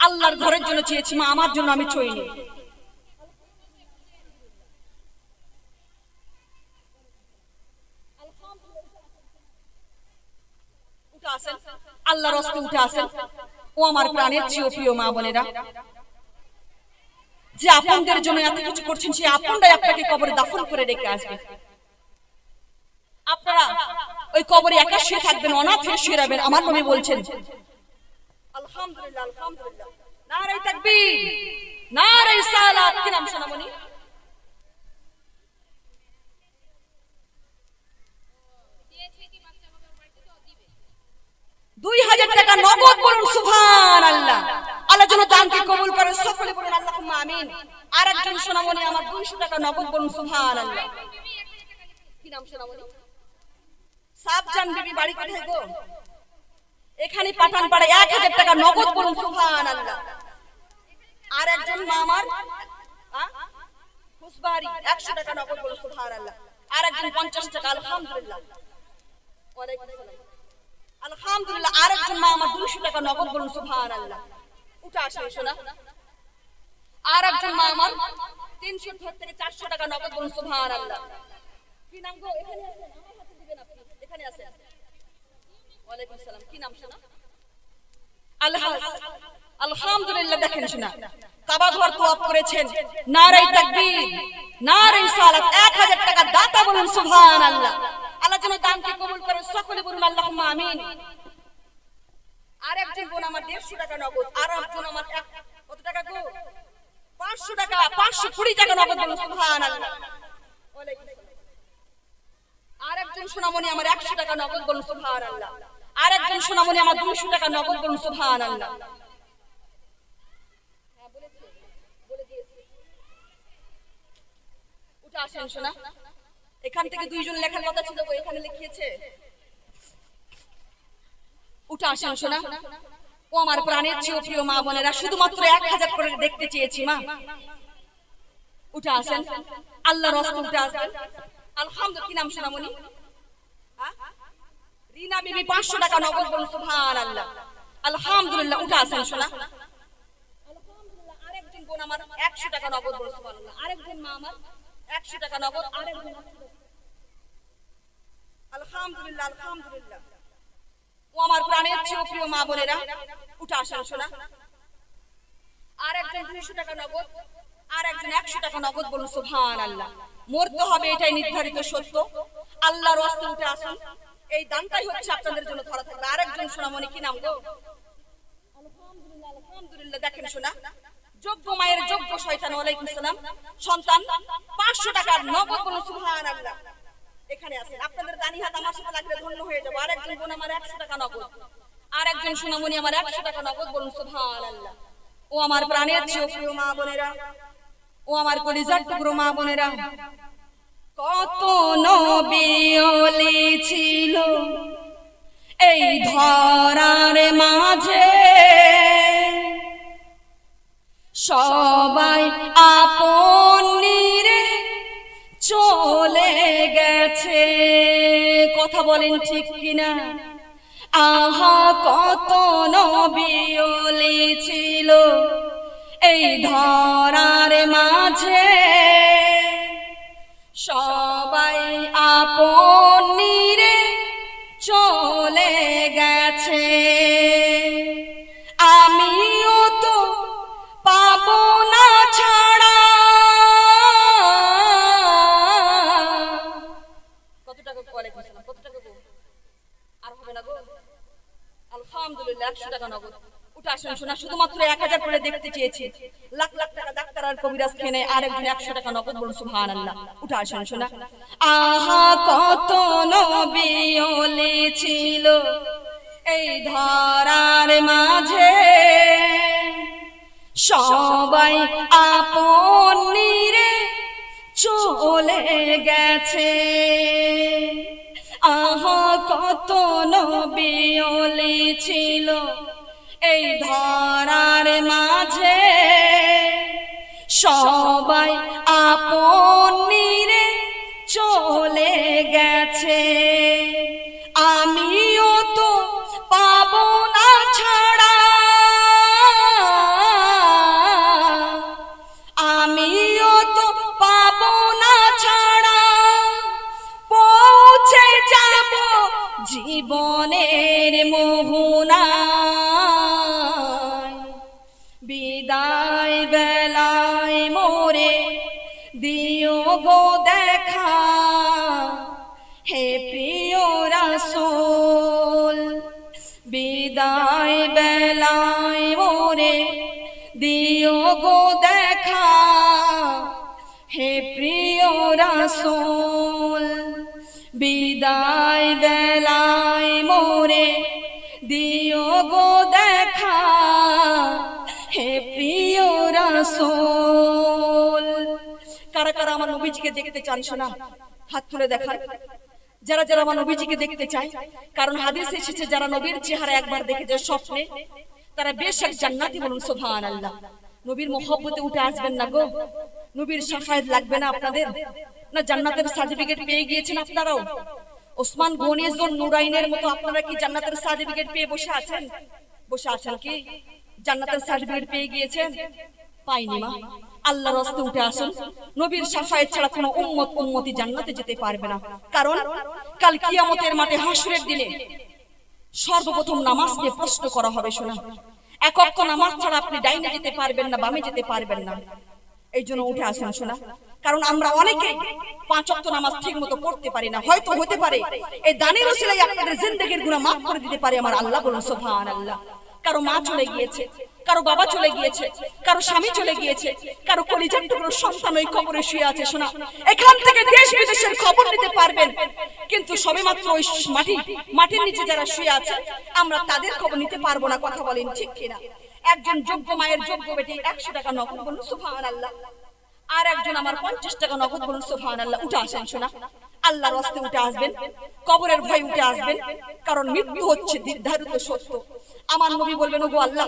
আল্লাহর ঘরের জন্য চেয়েছি মা, আমার জন্য আমি চাইনি। উঠে আসেন, আল্লাহর হস্তে উঠে আসেন। ও আমার প্রাণের চেয়ে প্রিয় মা বোনেরা, যে আপনাদের জন্য এত কিছু করছেন, সে আপনারাই আপনাকে কবরে দাফন করে রেখে আসবে। আপনারা ওই কবরে একা শুয়ে থাকবেন, অনাথ হয়ে শুয়ে রবেন। আমার নবী বলছেন আলহামদুলিল্লাহ আলহামদুলিল্লাহ। নারায়ে তাকবীর, নারায়ে সালাত। কি নাম সোনামণি? 2000 টাকা নগদ বলুন সুবহানাল্লাহ। আল্লাহ যেন দানকে কবুল করে, সকলে বলুন আল্লাহুম্মা আমিন। আরেকজন সোনামণি আমার 200 টাকা নগদ বলুন সুবহানাল্লাহ। কি নাম সোনামণি? সাবজান বিবি। বাড়ি কোথায় গো? এখানে পাঠানপাড়া। 1000 টাকা নগদ বলুন সুবহানাল্লাহ। আরেকজন মা আমার খুশবাড়ি, 100 টাকা নগদ বলুন সুবহানাল্লাহ। আরেকজন 50 টাকা। আলহামদুলিল্লাহ। ওয়ালাইকুম আসসালাম। আলহামদুলিল্লাহ। আরেকজন মা আমার 200 টাকা নগদ বলুন সুবহানাল্লাহ। উঠে আসেন শোনা। আরেকজন মা আমার 300 থেকে 400 টাকা নগদ বলুন সুবহানাল্লাহ। কি নাম গো? এখানে আছেন, আমার হাতে দিবেন আপনি। এখানে আছেন। ওয়ালাইকুম আসসালাম। কি নাম শোনা? আলহামদুলিল্লাহ। দেখেন শোনা, কাবা ঘর তওয়াফ করেছেন। নারায়ে তাকবীর, নারায়ে সালাত। 1000 টাকা দাতা বলুন সুবহানাল্লাহ। আল্লাহ যেন দানকে কবুল করে, সকলে বলুন আল্লাহুম্মা আমিন। আরেকজন বোন আমার 150 টাকা নগদ। আরেকজন আমার কত টাকা গো? 500 টাকা। 520 টাকা নগদ বলুন সুবহানাল্লাহ। ওয়ালাইকুম আসসালাম। আরেকজন সোনামণি আমার 100 টাকা নগদ বলুন সুবহানাল্লাহ। আরেকজন সোনামণি আমার 200 টাকা নগদ বলুন সুবহানাল্লাহ। হ্যাঁ বলেছি, বলে দিয়েছি। উঠে আসেন শোনা। এখান থেকে 2 জন লেখার কথা ছিল, এখানে লিখিয়েছে। উঠে আসেন শোনা। ও আমার প্রাণের চেয়ে প্রিয় মা বোনেরা, শুধুমাত্র 1000 করে দেখতে চেয়েছি মা। উঠে আসেন, আল্লাহর হস্তে উঠে আসেন। আলহামদুলিল্লাহ। কি নাম সোনামণি? রিনা বিবি। 500 টাকা নগদ বলুন সুবহানাল্লাহ। আলহামদুলিল্লাহ। উঠে আসেন শোনা। আলহামদুলিল্লাহ। আরেকজন বোন আমার 100 টাকা নগদ, বলুন সুবহানাল্লাহ। আরেকজন মা আমার 100 টাকা নগদ, আরেকজন আলহামদুলিল্লাহ আলহামদুলিল্লাহ। ও আমার প্রাণের চেয়ে প্রিয় মা বোনেরা, উঠে আসেন শোনা। আরেকজন 200 টাকা নগদ, আরেকজন 100 টাকা নগদ, বলুন সুবহানাল্লাহ। মরতে হবে এটাই নির্ধারিত সত্য। আল্লাহর রাস্তায় উঠে আসুন, এই দানটাই হচ্ছে আপনাদের জন্য ধরা থাকবে। আরেকজন সোনামণি, কি নাম গো? আলহামদুলিল্লাহ আলহামদুলিল্লাহ। দেখেন শোনা, যোগ্য মায়ের যোগ্য শয়তান, ওয়ালাইকুম সালাম, সন্তান 500 টাকার নগদ, বলুন সুবহানাল্লাহ। এখানে আছেন, আপনাদের দানি হাত আমার সাথে লাগলে ধন্য হয়ে যাবো। আরেকজন বোন আমার 100 টাকা নগদ, আরেকজন সোনামণি আমার 100 টাকা নগদ, বলুন সুবহানাল্লাহ। ও আমার প্রাণের চেয়ে প্রিয় মা বোনেরা, ও আমার কলিজার টুকরো মা বোনেরা, কত নবী ওলি ছিল এই ধরার মাঝে, সবাই আপন নিরে চলে গেছে। কথা বলেন ঠিক কিনা? আহা কত নবী ওলি ছিল এই ধরার মাঝে, সবাই আপন নিরে চলে গেছে। আমিও তো পাবো না ছাড়া। কত টাকা? ওয়ালাইকুম আসসালাম। কত টাকা গো? আর হবে না গো? আলহামদুলিল্লাহ 100 টাকা নগদ। উঠে আসুন শোনা, শুধুমাত্র 1000 করে দেখতে চেয়েছি, লাখ লাখ টাকা ডাক্তার আর কবিরাজ খেনে আরেকজন 100 টাকা নগদ, বলুন সুবহানাল্লাহ। উঠে আসুন শোনা। আহা কত নবী ওলি ছিল এই ধরার মাঝে, সবাই আপন নিরে চলে গেছে। আহা কত নবী ওলি ছিল এই ধরার মাঝে, সবাই আপন নিরে চলে গেছে। আমিও তো পাবো না ছাড়া, আমিও তো পাবো না ছাড়া, পৌঁছে যাব জীবনের মোহনায়। বিদায় বেলায় মোরে দিও গো দেখা, হে প্রিয় রাসূল। বিদায় বেলায় মোরে দিও গো দেখা, হে প্রিয় রাসূল। বিদায় বেলায় মোরে দিও গো দেখা, হে প্রিয় রাসূল। কারা কারা আমার নবীজিকে দেখতে চান শোনা? হাত তুলে দেখান। যারা যারা আমার নবীজিকে দেখতে চায়, কারণ হাদিসে এসেছে যারা নবীর চেহারা একবার দেখেছে স্বপ্নে, তারা বেশক জান্নাতি, বলুন সুবহানাল্লাহ। নবীর মহব্বতে উঠে আসবেন না গো? নবীর শাফায়াত লাগবে না আপনাদের? না জান্নাতের সার্টিফিকেট পেয়ে গিয়েছেন আপনারাও? ওসমান গনি যুন নুরাইনের মতো আপনারা কি জান্নাতের সার্টিফিকেট পেয়ে বসে আছেন? বসে আছেন কি? জান্নাতের সার্টিফিকেট পেয়ে গিয়েছেন? পাইনি মা। আল্লাহর রাস্তে উঠে আসুন। নবীর শাফায়াত ছাড়া কোনো উম্মতি জান্নাতে যেতে পারবে না। কারণ কাল কিয়ামতের মাঠে হাসরের দিনে সর্বপ্রথম নামাজ নিয়ে প্রশ্ন করা হবে শোনা। এক ওয়াক্ত নামাজ ছাড়া আপনি ডাইনে যেতে পারবেন না, বামে যেতে পারবেন না। এই জন্য উঠে আসুন শোনা। কারণ আমরা অনেকে 5 ওয়াক্ত নামাজ ঠিক মতো পড়তে পারি না। হয়তো হতে পারে এই দানের ওসিলায় আপনাদের জিন্দেগির গুনাহ মাফ করে দিতে পারে আমার আল্লাহ, বলুন সুবহানাল্লাহ। কারো মা চলে গিয়েছে, কারো বাবা চলে গিয়েছে, কারো স্বামী চলে গিয়েছে, কারো কলিজার টুকরো সন্তান ওই কবরে শুয়ে আছে শোনা। এখান থেকে দেশ বিদেশের খবর নিতে পারবেন, কিন্তু সবেমাত্র ওই মাটির নিচে যারা শুয়ে আছে আমরা তাদের খবর নিতে পারবো না। কথা বলেন ঠিক কিনা? একজন যোগ্য মায়ের যোগ্য বেটি 100 টাকা নগদ, বলুন সুবহানাল্লাহ। আর একজন আমার 50 টাকা নগদ, বলুন সুবহানাল্লাহ। উঠে আসেন শোনা, আল্লাহর রাস্তায় উঠে আসবেন, কবরের ভয় উঠে আসবেন। কারণ মৃত্যু হচ্ছে নির্ধারিত সত্য। আমার নবী বলবেন, ওগো আল্লাহ,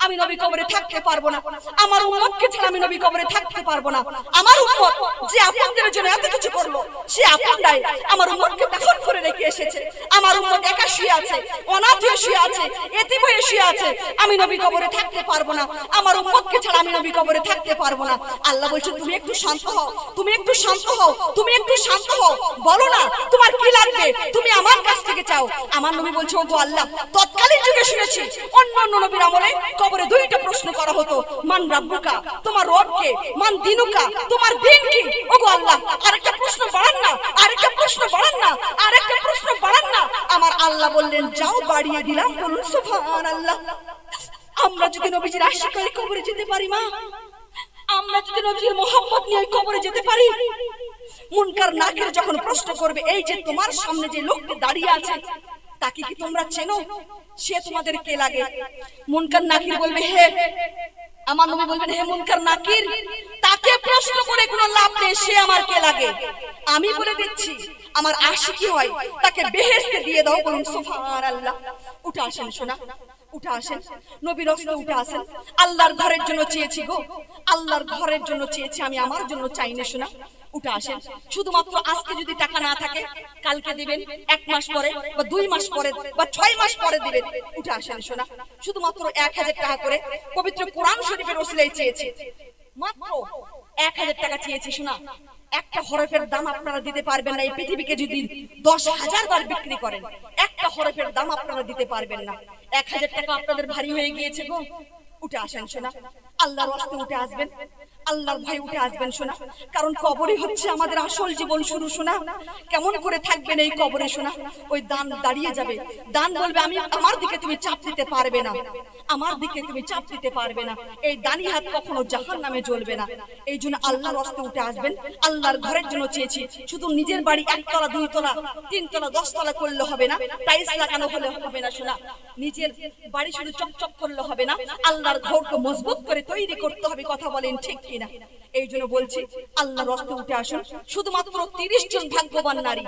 আমি নবী কবরে থাকতে পারবো না, আমার উম্মতকে ছাড়া আমি নবী কবরে থাকতে পারবো না। আমার উম্মত যে আপনাদের জন্য এত কিছু করলো, সে আপনারাই আমার উম্মতকে দাফন করে রেখে এসেছে। আমার উম্মত একা শুয়ে আছে, অনাথ হয়ে শুয়ে আছে, এতিম হয়ে শুয়ে আছে, আমি নবী কবরে থাকতে পারবো না, আমার উম্মতকে ছাড়া আমি নবী কবরে থাকতে পারবো না। আল্লাহ বলছে, তুমি একটু শান্ত হও, তুমি একটু শান্ত হও, তুমি একটু শান্ত হও, বলো না তোমার কি লাগবে, তুমি আমার কাছ থেকে চাও। আমার নবী বলছে, ওগো আল্লাহ, তৎকালীন যুগে শুনেছি অন্য অন্য নবীর আমলে কবরে দুইটা প্রশ্ন করা হতো, মান রাব্বুকা, তোমার রব কে, মান দিনুকা, তোমার দিন কি। ওগো আল্লাহ, আরেকটা প্রশ্ন বাড়ান না, আরেকটা প্রশ্ন বাড়ান না, আরেকটা প্রশ্ন বাড়ান না। আমার আল্লাহ বললেন, যাও, বাড়িয়ে দিলাম, বলুন সুবহানাল্লাহ। আমরা যদি নবীজির আশিক করে কবরে যেতে পারি মা, আমরা যদি নবীজির মোহাম্মত নিয়ে কবরে যেতে পারি, মুনকার নাকির যখন প্রশ্ন করবে, এই যে তোমার সামনে যে লোকটি দাঁড়িয়ে আছে, তাকে কি তোমরা চেনো, সে তোমাদের কে লাগে? মুনকার নাকির বলবে, হে, আমার নবী বলবেন, হে মুনকার নাকির, তাকে প্রশ্ন করে কোনো লাভ নেই, সে আমার কে লাগে? আমি বলে দিচ্ছি, আমার আশিকি হয়, তাকে বেহেশতে দিয়ে দাও, বলুন সুবহানাল্লাহ। উঠে আসেন সোনা, উঠে আসেন, নবীর রাস্তায় উঠে আসেন। আল্লাহর ঘরের জন্য চেয়েছি গো, আল্লাহর ঘরের জন্য চেয়েছি, আমি আমার জন্য চাইনি সোনা। উঠে আসেন। শুধুমাত্র আজকে যদি টাকা না থাকে, কালকে দিবেন, 1 মাস পরে বা 2 মাস পরে বা 6 মাস পরে দিবেন। উঠে আসেন সোনা, শুধুমাত্র 1000 টাকা করে পবিত্র কোরআন শরীফের ওসিলায় চেয়েছি, মাত্র 1000 টাকা চেয়েছি সোনা। একটা হরফের দাম আপনারা দিতে পারবেন না, এই পৃথিবীকে যদি 10,000 বার বিক্রি করেন, একটা হরফের দাম আপনারা দিতে পারবেন না। 1000 টাকা আপনাদের ভারী হয়ে গিয়েছে গো। উঠে আসেন সোনা, আল্লাহর রাস্তায় উঠে আসবেন, আল্লাহর ভয়ে উঠে আসবেন সোনা। কারণ কবরই হচ্ছে আমাদের আসল জীবন শুরু সোনা। কেমন করে থাকবেন এই কবরে সোনা? ওই দান দাঁড়িয়ে যাবে, দান বলবে, আমি, আমার দিকে তুমি চাপ দিতে পারবে না, আমার দিকে তুমি চাপ দিতে পারবে না। এই দানি হাত কখনো জাহান্নামে জ্বলবে না। এই জন্য আল্লাহর রাস্তায় উঠে আসবেন। আল্লাহর ঘরের জন্য চেয়েছি। শুধু নিজের বাড়ি 1 তলা 2 তলা 3 তলা 10 তলা করলে হবে না, টাইলস লাগানো হলে হবে না সোনা। নিজের বাড়ি শুধু চকচক করলে হবে না, আল্লাহর ঘরকে মজবুত করে তৈরি করতে হবে। কথা বলেন ঠিক কিনা? এই জন্য বলছি, আল্লাহর রাস্তায় উঠে আসুন। শুধুমাত্র 30 জন ভাগ্যবান নারী,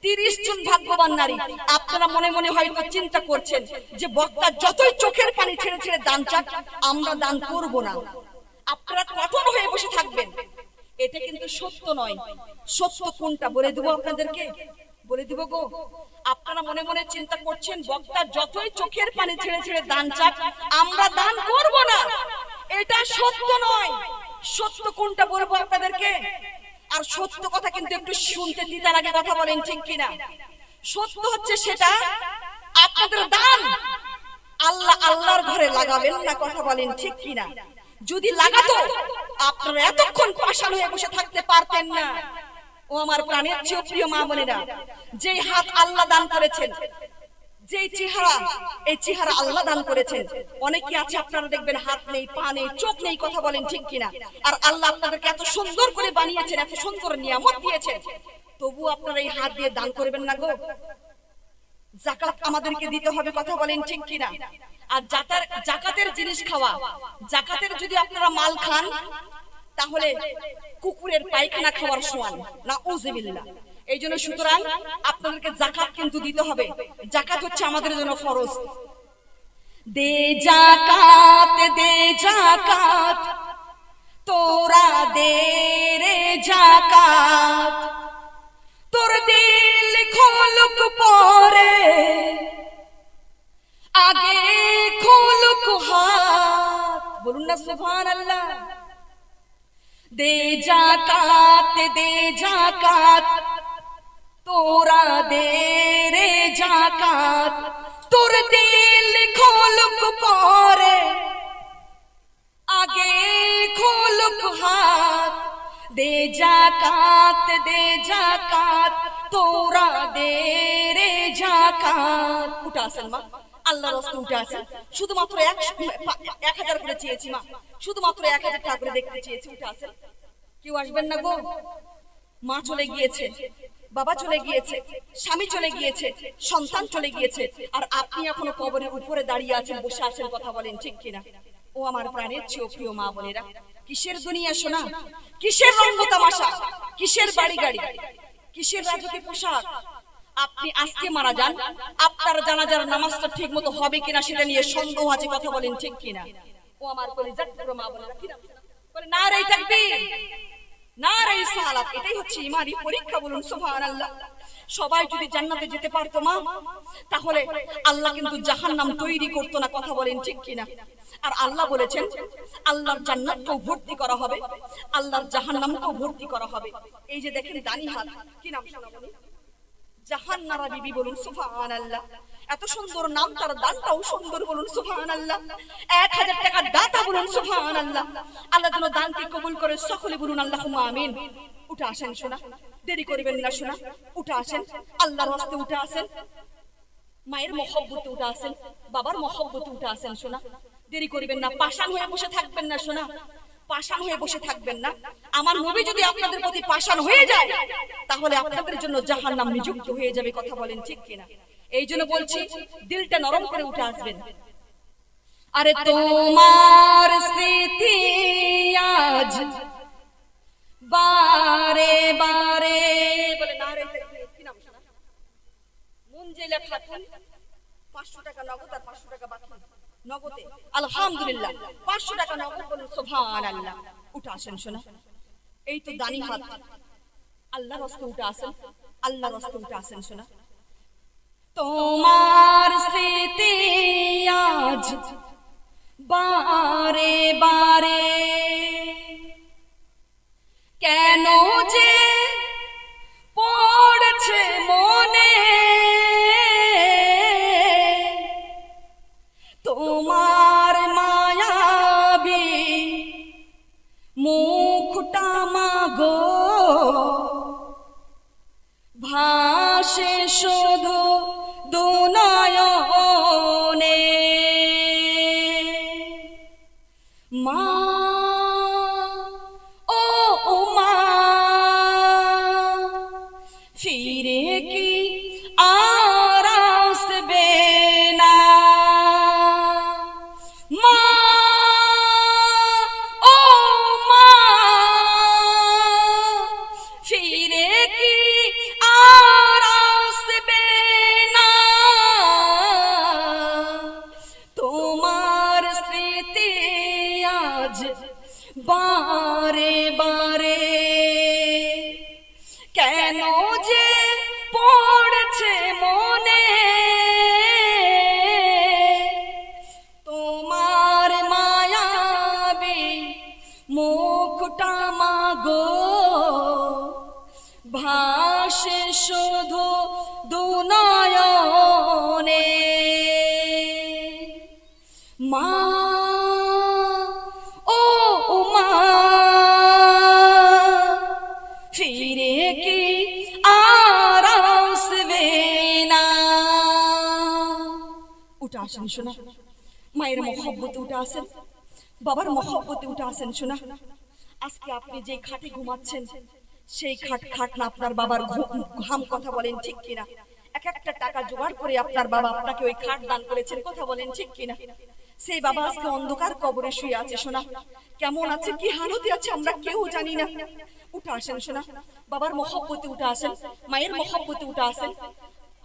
30 জন ভাগ্যবান নারী। আপনারা মনে মনে হয়তো চিন্তা করছেন যে বক্তা যতই চোখের পানি ছেড়ে ছেড়ে দান চাক, আমরা দান করব না। আপনারা কঠোর হয়ে বসে থাকবেন, এটা কিন্তু সত্য নয়। সত্য কোনটা বলে দেবো আপনাদেরকে, বলে দিব গো। আপনারা মনে মনে চিন্তা করছেন বক্তা যতই চোখের পানি ছেড়ে ছেড়ে দান চাক, আমরা দান করব না, এটা সত্য নয়। সত্য কোনটা বলবো আপনাদেরকে। আর সত্য কথা কিন্তু একটু শুনতে দিতে লাগে। কথা বলেন ঠিক কিনা? সত্য হচ্ছে সেটা, আপনাদের দান আল্লাহ আল্লাহর ঘরে লাগাবেন না। কথা বলেন ঠিক কিনা? যদি লাগাতো, আপনারা এতক্ষণ পাষাণ হয়ে বসে থাকতে পারতেন না। ও আমার প্রাণের চেয়ে প্রিয় মা বোনেরা, যেই হাত আল্লাহ দান করেছেন, যেই চেহারা, এই চেহারা আল্লাহ দান করেছেন। অনেকে আছে আপনারা দেখবেন হাত নেই, পা নেই, চোখ নেই। কথা বলেন ঠিক কিনা? আর আল্লাহ আপনাদেরকে এত সুন্দর করে বানিয়েছেন, এত সুন্দর নিয়ামত দিয়েছেন, তবু আপনারা এই হাত দিয়ে দান করবেন না গো। যাকাত আমাদেরকে দিতে হবে। কথা বলেন ঠিক কিনা? আর যাকাতের জিনিস খাওয়া, যাকাতের যদি আপনারা মাল খান, তাহলে কুকুরের পায়খানা খাওয়ার সমান। নাউযুবিল্লাহ। এই জন্য সুতরাং আপনাদেরকে যাকাত কিন্তু দিতে হবে। যাকাত হচ্ছে আমাদের জন্য ফরজ। দে যাকাত, দে যাকাত, তোরা দে রে যাকাত, তোর দিল খোলক পরে, আগে খোলক হাত। বলুন না সুবহানাল্লাহ। দে যাকাত, দে যাকাত, তোরা দে রে যাকাত, তোর দিল খোলক পরে, আগে খোলক হাত। দে যাকাত, দে যাকাত, তোরা দে রে যাকাত। উঠে আসেন মা, আল্লাহর রাস্তায় উঠে আসেন। শুধুমাত্র 1000 করে চেয়েছি মা, শুধুমাত্র 1000 টাকা করে দেখতে চেয়েছি। উঠে আসেন। কেউ আসবেন না গো। মা চলে গিয়েছে, বাবা চলে গিয়েছে, স্বামী চলে গিয়েছে, সন্তান চলে গিয়েছে, আর আপনি এখনো কবরের উপরে দাঁড়িয়ে আছেন, বসে আছেন। কথা বলেন ঠিক কিনা? ও আমার প্রাণের চেয়ে প্রিয় মা বোনেরা, কিসের দুনিয়া সোনা, কিসের রঙ্গ তামাশা, কিসের বাড়ি গাড়ি, কিসের রাজকীয় পোশাক? আপনি আজকে মারা যান, আপনার জানাজার নামাজটা ঠিক মতো হবে কিনা সেটা নিয়ে সন্দেহ আছে, কথা বলেন ঠিক কিনা? ও আমার কলিজার টুকরো মা বলে বলে নারে তাকবীর, নারে সালাত। এটাই হচ্ছে ইমানি পরীক্ষা, বলুন সুবহানাল্লাহ। সবাই যদি জান্নাতে যেতে পারতো মা, তাহলে আল্লাহ কিন্তু জাহান্নাম তৈরি করতো না, কথা বলেন ঠিক কিনা? আর আল্লাহ বলেছেন আল্লাহর জান্নাতকেও ভর্তি করা হবে, আল্লাহর জাহান্নামকেও ভর্তি করা হবে। এই যে দেখেন দানি হাত, কি নাম শোনা বলি? জাহান্নারা বিবি, বলুন সুবহানাল্লাহ। এত সুন্দর নাম, তার দানটাও সুন্দর, বলুন সুবহানাল্লাহ। 1000 টাকা দাতা, বলুন সুবহানাল্লাহ। আল্লাহ যেন দানকে কবুল করে, সকলে বলুন আল্লাহুম্মা আমিন। উঠে আসেন শোনা, দেরি করবেন না শোনা, উঠে আসেন, আল্লাহর রাস্তায় উঠে আসেন, মায়ের মহব্বতে উঠে আসেন, বাবার মহব্বতে উঠে আসেন শোনা, দেরি করবেন না। পাষাণ হয়ে বসে থাকবেন না শোনা, পাষাণ হয়ে বসে থাকবেন না। আমার নবী যদি আপনাদের প্রতি পাষাণ হয়ে যায়, তাহলে আপনাদের জন্য জাহান্নাম নিযুক্ত হয়ে যাবে, কথা বলেন ঠিক কিনা? এই জন্য বলছি, দিলটা নরম করে উঠে আসবেন। আরে তোমার স্মৃতি আজ বারে বারে, বলে নারে তাকবীর, কি নাম শোনা? মুনজিলা খাতুন, 500 টাকা নগদ আর 500 টাকা বাকি নগদে, আলহামদুলিল্লাহ 500 টাকা নগদ, বলুন সুবহানাল্লাহ। উঠে আসেন শোনা, এই তো দানি হাত, আল্লাহর রাস্তায় উঠে আসেন, আল্লাহর রাস্তায় উঠে আসেন শোনা। তোমার স্মৃতি আজ বারে বারে কেন যে পড়ছে মনে, তোমার মায়াবী মুখটা মাগো ভাসে শুধু দুনয়নে। মা ও মা, ফিরে কি আর আসবে না? মা ও মা, ফিরে কি আর আসবে না? তোমার স্মৃতি আজ বারে বারে কেন যে পড়ছে মনে, তোমার মায়াবী মুখটা মাগো ভাসে শুধু দুনয়নে। মা ও মা, ফিরে কি আর আসবে না? উঠে আসেন শোনা, মায়ের মহব্বতে উঠে আসেন, বাবার মহব্বতে উঠে আসেন শোনা। আজকে আপনি যে খাটে ঘুমাচ্ছেন, সেই খাট না আপনার বাবার ঘাম, কথা বলেন ঠিক কিনা? এক একটা টাকা জোগাড় করে আপনার বাবা আপনাকে ওই খাট দান করেছেন, কথা বলেন ঠিক কিনা? সেই বাবা আজকে অন্ধকার কবরে শুয়ে আছে শোনা, কেমন আছে, কি হালতে আছে আমরা কেউ জানি না। উঠে আসেন শোনা, বাবার মহব্বতে উঠে আসেন, মায়ের মহব্বতে উঠে আসেন।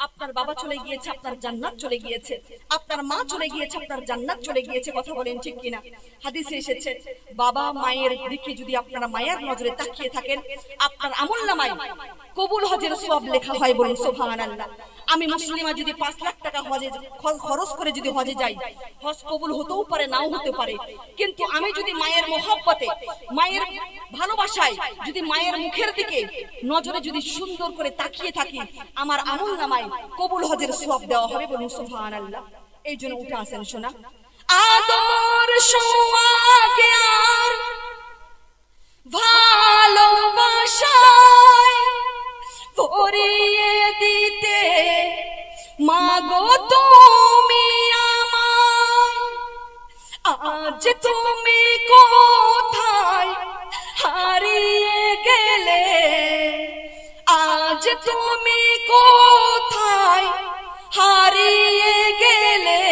আপনার বাবা চলে গিয়েছে, আপনার জান্নাত চলে গিয়েছে, আপনার মা চলে গিয়েছে, আপনার জান্নাত চলে গিয়েছে, কথা বলেন ঠিক কিনা? হাদিসে এসেছে, বাবা মায়ের দিকে যদি আপনারা মায়ের নজরে তাকিয়ে থাকেন, আপনার আমলনামায় কবুল হজের সওয়াব লেখা হয়, বলুন সুবহানাল্লাহ। আমি মুসলিমা যদি 5 লাখ টাকা হজে খরচ করে যদি হজে যাই, হজ কবুল হতেও পারে, নাও হতে পারে, কিন্তু আমি যদি মায়ের মহব্বতে, মায়ের ভালোবাসায়, যদি মায়ের মুখের দিকে নজরে যদি সুন্দর করে তাকিয়ে থাকি, আমার আমলনামায় কবুল হজের সওয়াব দেওয়া হবে, বলুন সুবহানাল্লাহ। এই জন্য উঠে আসেন শোনা, আদর সোয়াগে আর ভালোবাসায় ভরিয়ে দিতে মাগো তুমি আমায়। আজ তুমি কোথায় হারিয়ে গেলে, আজ তুমি কোথায় হারিয়ে গেলে,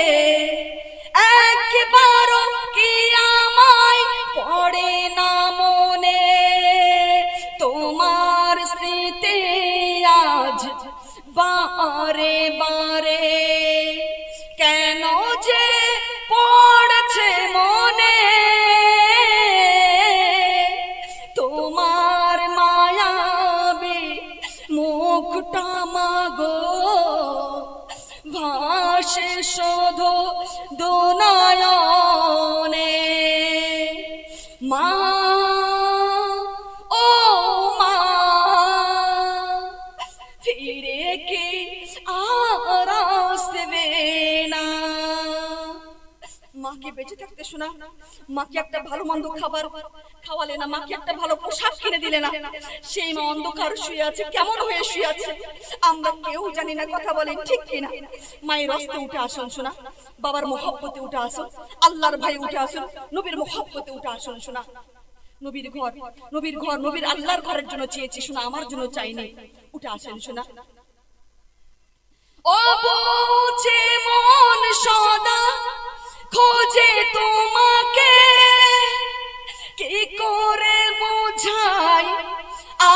একবার কি আমায় পড়ে না মনে? তোমার স্মৃতি আজ বারে বারে কেন যে পড়ছে মনে তোমার মায়াবী মুখটা মাগো ভাসে শুধু দুনয়নে মা ও মা ফিরে কি আর আসবে না। মাকে বেঁচে থাকতে শোনা, মাকে একটা ভালো মন্দ খাবার খাওয়ালে না, মাকে একটা ভালো পোশাক কিনে দিলে না, সেই মা অন্ধকার শুয়ে আছে, কেমন হয়ে শুয়ে আছে আমরা কেউ জানি না, কথা বলে ঠিক কিনা। মায়ের রস্তে উঠে আসুন শোনা, বাবার মহব্বতে উঠে আসুন, আল্লাহর ভাই উঠে আসুন, নবীর মহব্বতে উঠে আসুন শোনা। নবীর ঘর, নবীর ঘর, নবীর আল্লাহর ঘরের জন্য চেয়েছি শোনা, আমার জন্য চাইনি, উঠে আসেন শোনা। ও বুঝে মন সদা খোঁজে তোমাকে, কি করে বোঝাই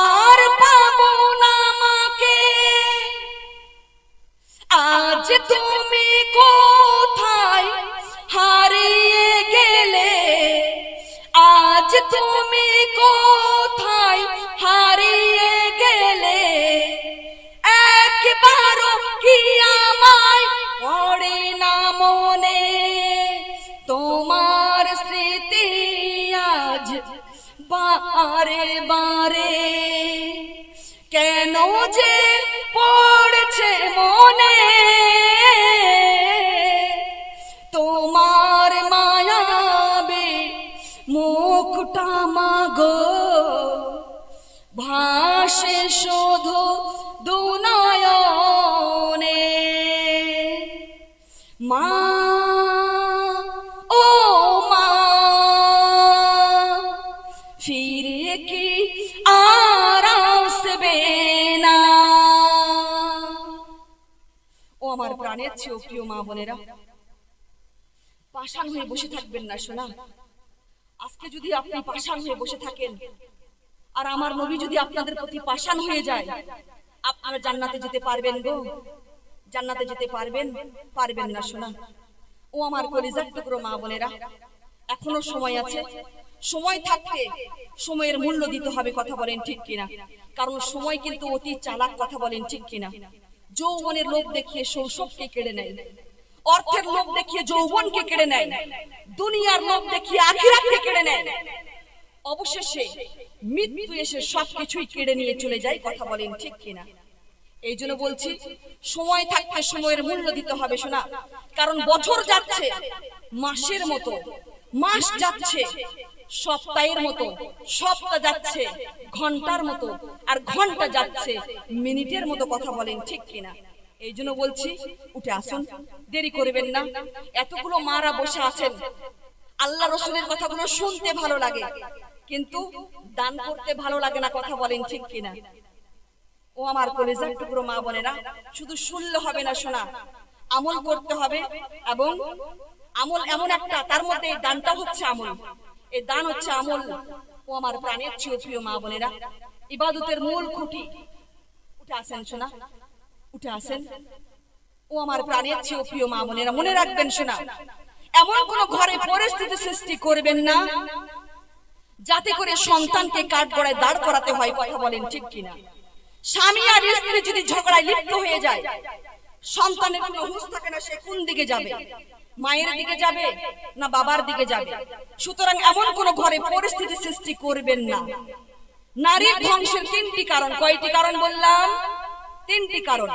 আর পাবো না মাকে। আজ তুমি কোথায় হারিয়ে গেলে, আজ তুমি কোথায় হারিয়ে গেলে, একবারও কি আমায় পড়ে না মনে তোমার স্মৃতি আজ বারে বারে কেন যে পড়ছে মনে তোমার মায়াবী মুখটা মাগো ভাসে শুধু দুনয়নে মা ও মা ফিরে কি আর আসবে না। ও আমার প্রাণের চেয়েও প্রিয় মা বোনেরা, পাষাণ হয়ে বসে থাকবেন না শোনা। আজকে যদি আপনি পাষাণ হয়ে বসে থাকেন আর আমার নবী যদি আপনাদের প্রতি পাষাণ হয়ে যায়, আপনারা জান্নাতে যেতে পারবেন গো? জান্নাতে যেতে পারবেন? পারবেন না শোনা। ও আমার কলিজার টুকরো মা বোনেরা, এখনো সময় আছে, সময় থাকতে সময়ের মূল্য দিতে হবে, কথা বলেন ঠিক কিনা। কারণ সময় কিন্তু অতি চালাক, কথা বলেন ঠিক কিনা। যৌবনের লোভ দেখিয়ে শৈশবকে কেড়ে নেয়, অর্থের লোভ দেখিয়ে যৌবনকে কেড়ে নেয়, দুনিয়ার লোভ দেখিয়ে আখিরাতকে কেড়ে নেয়, অবশেষে মৃত্যু এসে সবকিছুই কেড়ে নিয়ে চলে যায়, কথা বলেন ঠিক কিনা। এই জন্য বলছি সময় থাকতে সময়ের মূল্য দিতে হবে শোনা। কারণ বছর যাচ্ছে মাসের মতো, মাস যাচ্ছে সপ্তাহের মতো, সপ্তাহ যাচ্ছে ঘন্টার মতো, আর ঘন্টা যাচ্ছে মিনিটের মতো, কথা বলেন ঠিক কিনা। এই জন্য বলছি উঠে আসুন, দেরি করবেন না। এতগুলো মারা বসে আছেন, আল্লাহ রসুলের কথাগুলো শুনতে ভালো লাগে কিন্তু দান করতে ভালো লাগে না, কথা বলেন ঠিক কিনা। ও আমার কলিজার টুকরো মা বোনেরা, শুধু শুনলে হবে না শোনা, আমল করতে হবে। এবং আমল এমন একটা, তার মধ্যে এই দানটা হচ্ছে আমল, এই দান হচ্ছে আমল। ও আমার প্রাণের চেয়েও প্রিয় মা বোনেরা, ইবাদতের মূল খুঁটি। উঠে আসেন শোনা, উঠে আসেন। ও আমার প্রাণের চেয়েও প্রিয় মা বোনেরা, মনে রাখবেন শোনা, এমন কোন ঘরে পরিস্থিতি সৃষ্টি করবেন না যাতে করে সন্তানকে কাঠগড়ায় দাঁড় করাতে হয়, কথা বলেন ঠিক কিনা। স্বামী আর স্ত্রী যদি ঝগড়ায় লিপ্ত হয়ে যায়, সন্তানের কোনো হুঁশ থাকে না, সে কোন দিকে যাবে, মায়ের দিকে যাবে না বাবার দিকে যাবে। সুতরাং এমন কোন ঘরে পরিস্থিতি সৃষ্টি করবেন না। নারীর ধ্বংসের তিনটি কারণ, কয়টি কারণ বললাম? তিনটি কারণ।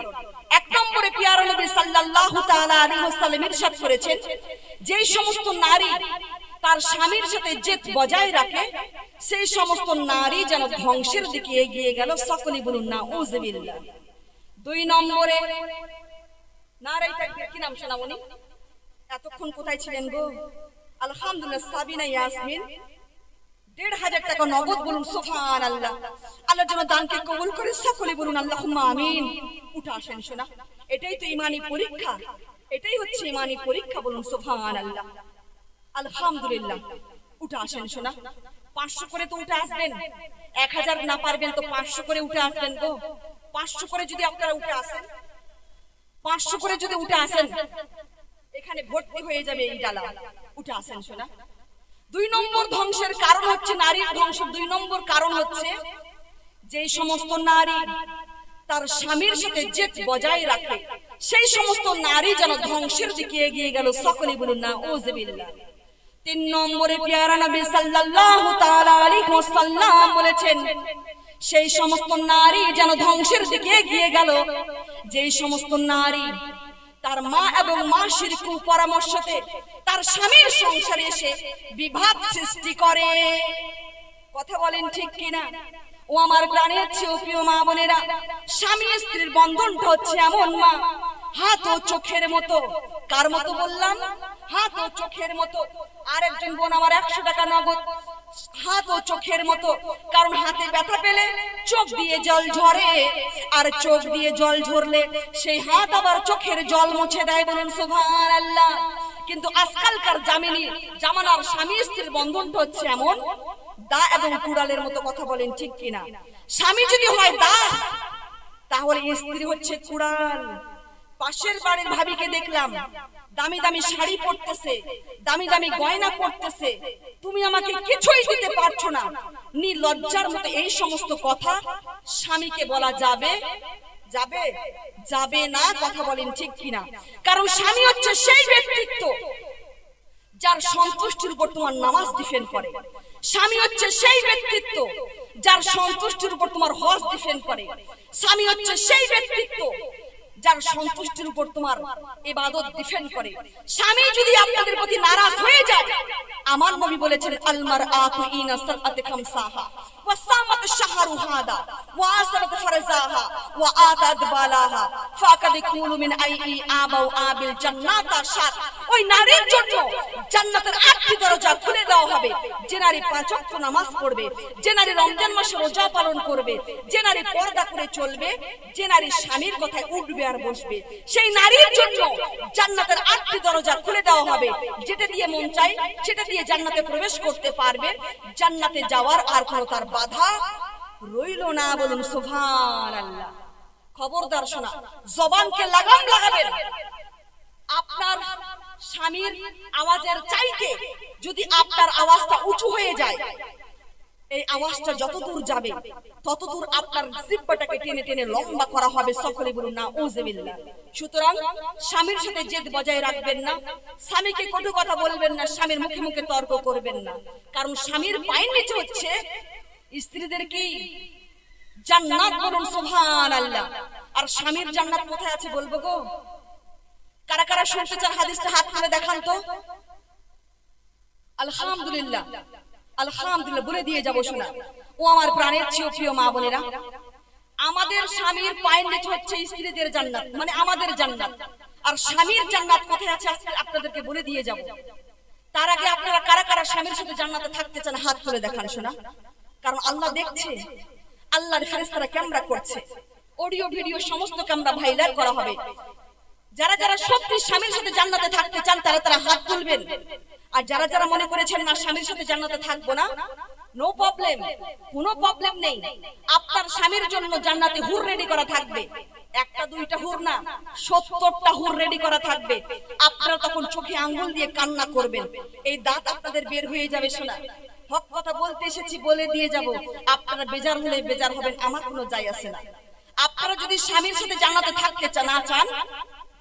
এক নম্বরে পিয়ারা নবী সাল্লাল্লাহু তাআলা আলাইহি ওয়াসাল্লাম ইরশাদ করেছেন, যে সমস্ত নারী তার স্বামীর সাথে জেদ বজায় রাখে সেই সমস্ত নারী যেন ধ্বংসের দিকে এগিয়ে গেল, সকলেই বলুন নাউযুবিল্লাহ। দুই নম্বরে নারী তাকবীর, কি নাম শোনাবনি? এতক্ষণ কোথায় ছিলেন গো? আলহামদুলিল্লাহ, সাবিনা ইয়াসমিন ১৫০০ টাকা নগদ, বলুন সুবহানাল্লাহ। আল্লাহ যেন দানকে কবুল করে, সকলে বলুন আল্লাহুম্মা আমিন। উঠে আসেন শোনা, এটাই তো ঈমানি পরীক্ষা, এটাই হচ্ছে ঈমানি পরীক্ষা, বলুন সুবহানাল্লাহ। আলহামদুলিল্লাহ, উঠে আসেন শোনা। ৫০০ করে তো উঠে আসবেন, ১০০০ না পারবেন তো ৫০০ করে উঠে আসবেন গো। ৫০০ করে যদি আপনারা উঠে আসেন 500 করে যদি উঠে আসেন, এখানে ভর্তি হয়ে যাবে এই ডালা। উঠে আসেন শোনা। 2 নম্বর ধ্বংসের কারণ হচ্ছে নারীর ধ্বংস। 2 নম্বর কারণ হচ্ছে যে সমস্ত নারী তার স্বামীর সাথে জেদ বজায় রাখে, সেই সমস্ত নারী যেন ধ্বংসের দিকে এগিয়ে গেল। সকলে বলুন না উযবিল্লাহ। 3 নম্বরে প্যারা নবী সাল্লাল্লাহু তাআলা আলাইহি ওয়াসাল্লাম বলেছেন, সেই সমস্ত নারী যেন ধ্বংসের দিকে এগিয়ে গেল যেই সমস্ত নারী তার মা এবং মাসির কুপরামর্শতে তার স্বামীর সংসারে এসে বিবাদ সৃষ্টি করে। কথা বলেন ঠিক কিনা? ও আমার প্রাণের চেয়ে প্রিয় মা বোনেরা, স্বামী স্ত্রীর বন্ধনটা হচ্ছে এমন মা, হাত ও চোখের মতো। কার মতো বললাম? হাত ও চোখের মতো। আরেকজন বোন আমার 100 টাকা নগদ। হাত ও চোখের মতো, কারণ হাতে ব্যথা পেলে চোখ দিয়ে জল ঝরে, আর চোখ দিয়ে জল ঝরলে সেই হাত আবার চোখের জল মুছে দেয়। বলুন সুবহানাল্লাহ। কিন্তু আজকালকার জামানার স্বামী স্ত্রীর বন্ধনটা হচ্ছে এমন দা এবং কুড়ালের মতো। কথা বলেন ঠিক কিনা? স্বামী যদি হয় দা, তাহলে স্ত্রী হচ্ছে কুড়াল। পাশের বাড়ির ভাবিকে দেখলাম দামি দামি শাড়ি পরতেছে, দামি দামি গয়না পরতেছে, তুমি আমাকে কিছুই দিতে পারছো না। নির্লজ্জার মতো এই সমস্ত কথা স্বামীকে বলা যাবে? যাবে? যাবে না। কথা বলেন ঠিক কিনা? কারণ স্বামী হচ্ছে সেই ব্যক্তিত্ব যার সন্তুষ্টির উপর তোমার নামাজ ডিপেন্ড করে। স্বামী হচ্ছে সেই ব্যক্তিত্ব যার সন্তুষ্টির উপর তোমার হজ ডিপেন্ড করে। স্বামী হচ্ছে সেই ব্যক্তিত্ব যার সন্তুষ্টির উপর তোমার ইবাদত ডিপেন্ড করে। স্বামী যদি আপনাদের প্রতি নারাজ হয়ে যায়, আমার নবী বলেছেন আল মারআতু ইনা সালাত খামসাহা ওয়া সামাত শাহরুহাদা ওয়া আসরাত ফারজাহা ওয়া আতাদ বালাহা ফাকাদ কুলু মিন আইই আবাউ আবিল জান্নাতা শাত। ওই নারীর জন্য জান্নাতের 8টি দরজা খুলে দেওয়া হবে। যে নারী 5 ওয়াক্ত নামাজ পড়বে, যে নারী রমজান মাসে রোজা পালন করবে, যে নারী পর্দা করে চলবে, যে নারী স্বামীর কথায় উঠবে আর বসবে, সেই নারীর জন্য জান্নাতের 8টি দরজা খুলে দেওয়া হবে। যেটা দিয়ে মন চাই সেটা দিয়ে জান্নাতে প্রবেশ করতে পারবে। জান্নাতে যাওয়ার আর কোনো তার বাধা রইল না। বলুন সুবহানাল্লাহ। খবরদার শোনা, জবানকে লাগাম লাগাবেন। আপনার স্বামীর আওয়াজের চাইতে যদি আপনার আওয়াজটা উঁচু হয়ে যায়, এই আওয়াজটা যতদূর যাবে ততদূর আপনার জিহ্বাটাকে টেনে টেনে লম্বা করা হবে। সকলে বলুন না উযবিল্লাহ। সুতরাং স্বামীর সাথে জেদ বজায় রাখবেন না, স্বামীকে কটু কথা বলবেন না, স্বামীর মুখে মুখে তর্ক করবেন না। কারণ স্বামীর পায়ের নিচে হচ্ছে স্ত্রীদের কি জান্নাত। বলুন সুবহানাল্লাহ। আর স্বামীর জান্নাত কোথায় আছে বলবো গো? কারা কারা শুনতে চান হাদিসটা হাত তুলে দেখান তো। আলহামদুলিল্লাহ, আলহামদুলিল্লাহ বলে দিয়ে যাবো শোনা। ও আমার প্রাণের চেয়ে প্রিয় মা বোনেরা, আমাদের স্বামীর পায়ের নিচে হচ্ছে স্ত্রীদের জান্নাত, মানে আমাদের জান্নাত। আর স্বামীর জান্নাত কোথায় আছে আজকে আপনাদেরকে বলে দিয়ে যাব। তার আগে আপনারা কারা কারা স্বামীর সাথে জান্নাতে থাকতে চান হাত তুলে দেখান শোনা। কারণ আল্লাহ দেখছে, আল্লাহর ফেরেশতারা ক্যামেরা করছে, অডিও ভিডিও সমস্ত ক্যামেরা ভাইরাল করা হবে। যারা যারা সত্যি স্বামীর সাথে জান্নাতে থাকতে চান তারা তারা হাত তুলবেন। আর যারা যারা মনে করেছেন না স্বামীর সাথে জান্নাতে থাকবো না, নো প্রবলেম, কোনো প্রবলেম নেই। আপনার স্বামীর জন্য জান্নাতে হুর রেডি করা থাকবে। একটা দুইটা হুর না, 70টা হুর রেডি করা থাকবে। আপনারা তখন চোখে আঙ্গুল দিয়ে কান্না করবেন, এই দাঁত আপনাদের বের হয়ে যাবে। শোনা, হক কথা বলতে এসেছি বলে দিয়ে যাব। আপনারা বেজার হলে বেজার হবেন, আমার কোনো যায় আসে না। আপনারা যদি স্বামীর সাথে জান্নাতে থাকতে না চান,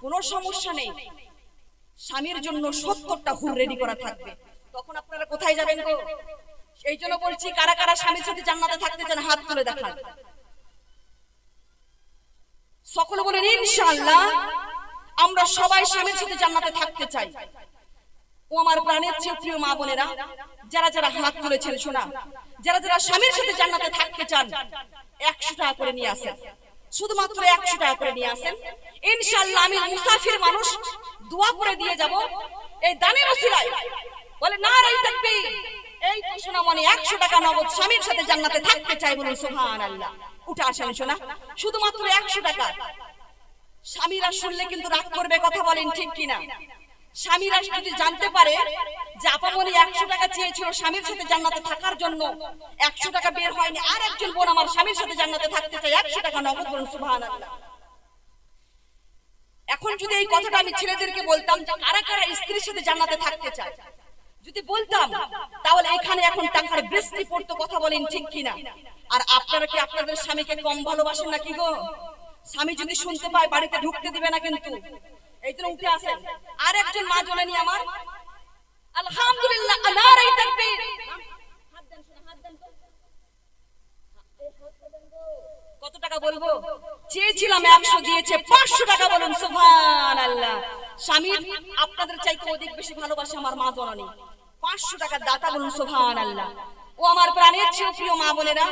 কোনো সমস্যা নেই। স্বামীর জন্য 70টা হুর রেডি করা থাকবে। তখন আপনারা কোথায় যাবেন গো? এই জন্য বলছি, কারা কারা স্বামীর সাথে জান্নাতে থাকতে চান হাত তুলে দেখান। সকলে বলেন ইনশাআল্লাহ আমরা সবাই স্বামীর সাথে জান্নাতে থাকতে চাই। ও আমার প্রাণের চেয়ে প্রিয় মা বোনেরা, যারা যারা হাত তুলেছেন শোনা, যারা যারা স্বামীর সাথে জান্নাতে থাকতে চান 100 টাকা করে নিয়ে আসেন, শুধুমাত্র 100 টাকা করে নিয়ে আসেন। ইনশাআল্লাহ আমি মুসাফির মানুষ দোয়া করে দিয়ে যাব এই দানের ওসিলায়। বলে নারায়ে তাকবীর। এই তো শোনা মনে 100 টাকা নগদ স্বামীর সাথে জান্নাতে থাকতে চাই। বলুন সুবহানাল্লাহ। উঠে আসেন শোনা, শুধুমাত্র 100 টাকা। স্বামীরা শুনলে কিন্তু রাগ করবে, কথা বলেন ঠিক কিনা? স্বামীরা যদি জানতে পারে যে আপামনি 100 টাকা চেয়েছিল স্বামীর সাথে জান্নাতে থাকার জন্য, 100 টাকা বের হয়নি, আর একজন বোন আমার স্বামীর সাথে জান্নাতে থাকতে চাই, 100 টাকা নগদ। বলুন সুবহানাল্লাহ। এখন যদি এই কথাটা আমি ছেলেদেরকে বলতাম যে কারা কারা স্ত্রীর সাথে জান্নাতে থাকতে চায়, যদি বলতাম তাহলে এখানে এখন টাকার বৃষ্টি পড়তো, কথা বলেন ঠিক কিনা? আর আপনারা কি আপনাদের স্বামীকে কম ভালোবাসেন নাকি গো? স্বামী যদি শুনতে পায় বাড়িতে ঢুকতে দিবে না কিন্তু। এই জন্য উঠে আসেন। আর একজন মা জননী আমার, আলহামদুলিল্লাহ, নারায়ে তাকবীর। কত টাকা বলবো? চেয়েছিলাম 100, দিয়েছে 500 টাকা। বলুন সুবহানাল্লাহ। স্বামীর আপনাদের চাইতে অধিক বেশি ভালোবাসে আমার মা জননী। 500 টাকার দাতা, বলুন সুবহানাল্লাহ। ও আমার প্রাণের চেয়ে প্রিয় মা বোনেরা,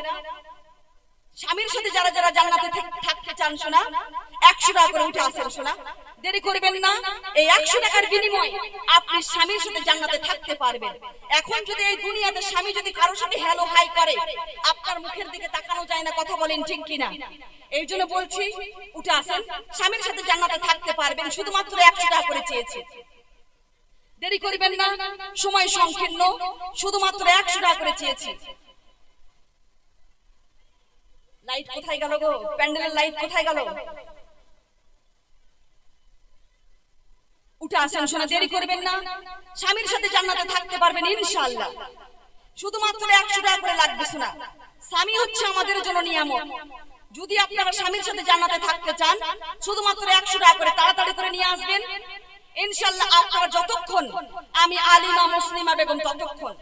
স্বামীর সাথে যারা যারা জান্নাতে থাকতে চান শোনা, 100 টাকা করে উঠে আসেন শোনা, দেরি করবেন না। এই 100 টাকার বিনিময়ে আপনি স্বামীর সাথে জান্নাতে থাকতে পারবেন। এখন যদি এই দুনিয়াতে স্বামী যদি কারোর সাথে হ্যালো হাই করে, আপনার মুখের দিকে তাকানো যায় না, কথা বলেন ঠিক কিনা? এই জন্য বলছি উঠে আসেন, স্বামীর সাথে জান্নাতে থাকতে পারবেন। শুধুমাত্র 100 টাকা করে চেয়েছি, দেরি করবেন না, সময় সংকীর্ণ, শুধুমাত্র 100 টাকা করে চেয়েছি। লাইট কোথায় গেল গো? প্যান্ডেলের লাইট কোথায় গেল? উঠে আসেন শোনা, দেরি করবেন না, স্বামীর সাথে জান্নাতে থাকতে পারবেন ইনশাআল্লাহ। শুধুমাত্র 100 টাকা করে লাগবে শোনা। স্বামী হচ্ছে আমাদের জন্য নিয়ামত। যদি আপনারা স্বামীর সাথে জান্নাতে থাকতে চান, শুধুমাত্র 100 টাকা করে তাড়াতাড়ি করে নিয়ে আসবেন ইনশাআল্লাহ। আপনারা যতক্ষণ আমি আলিমা মুসলিমা বেগম ততক্ষণ।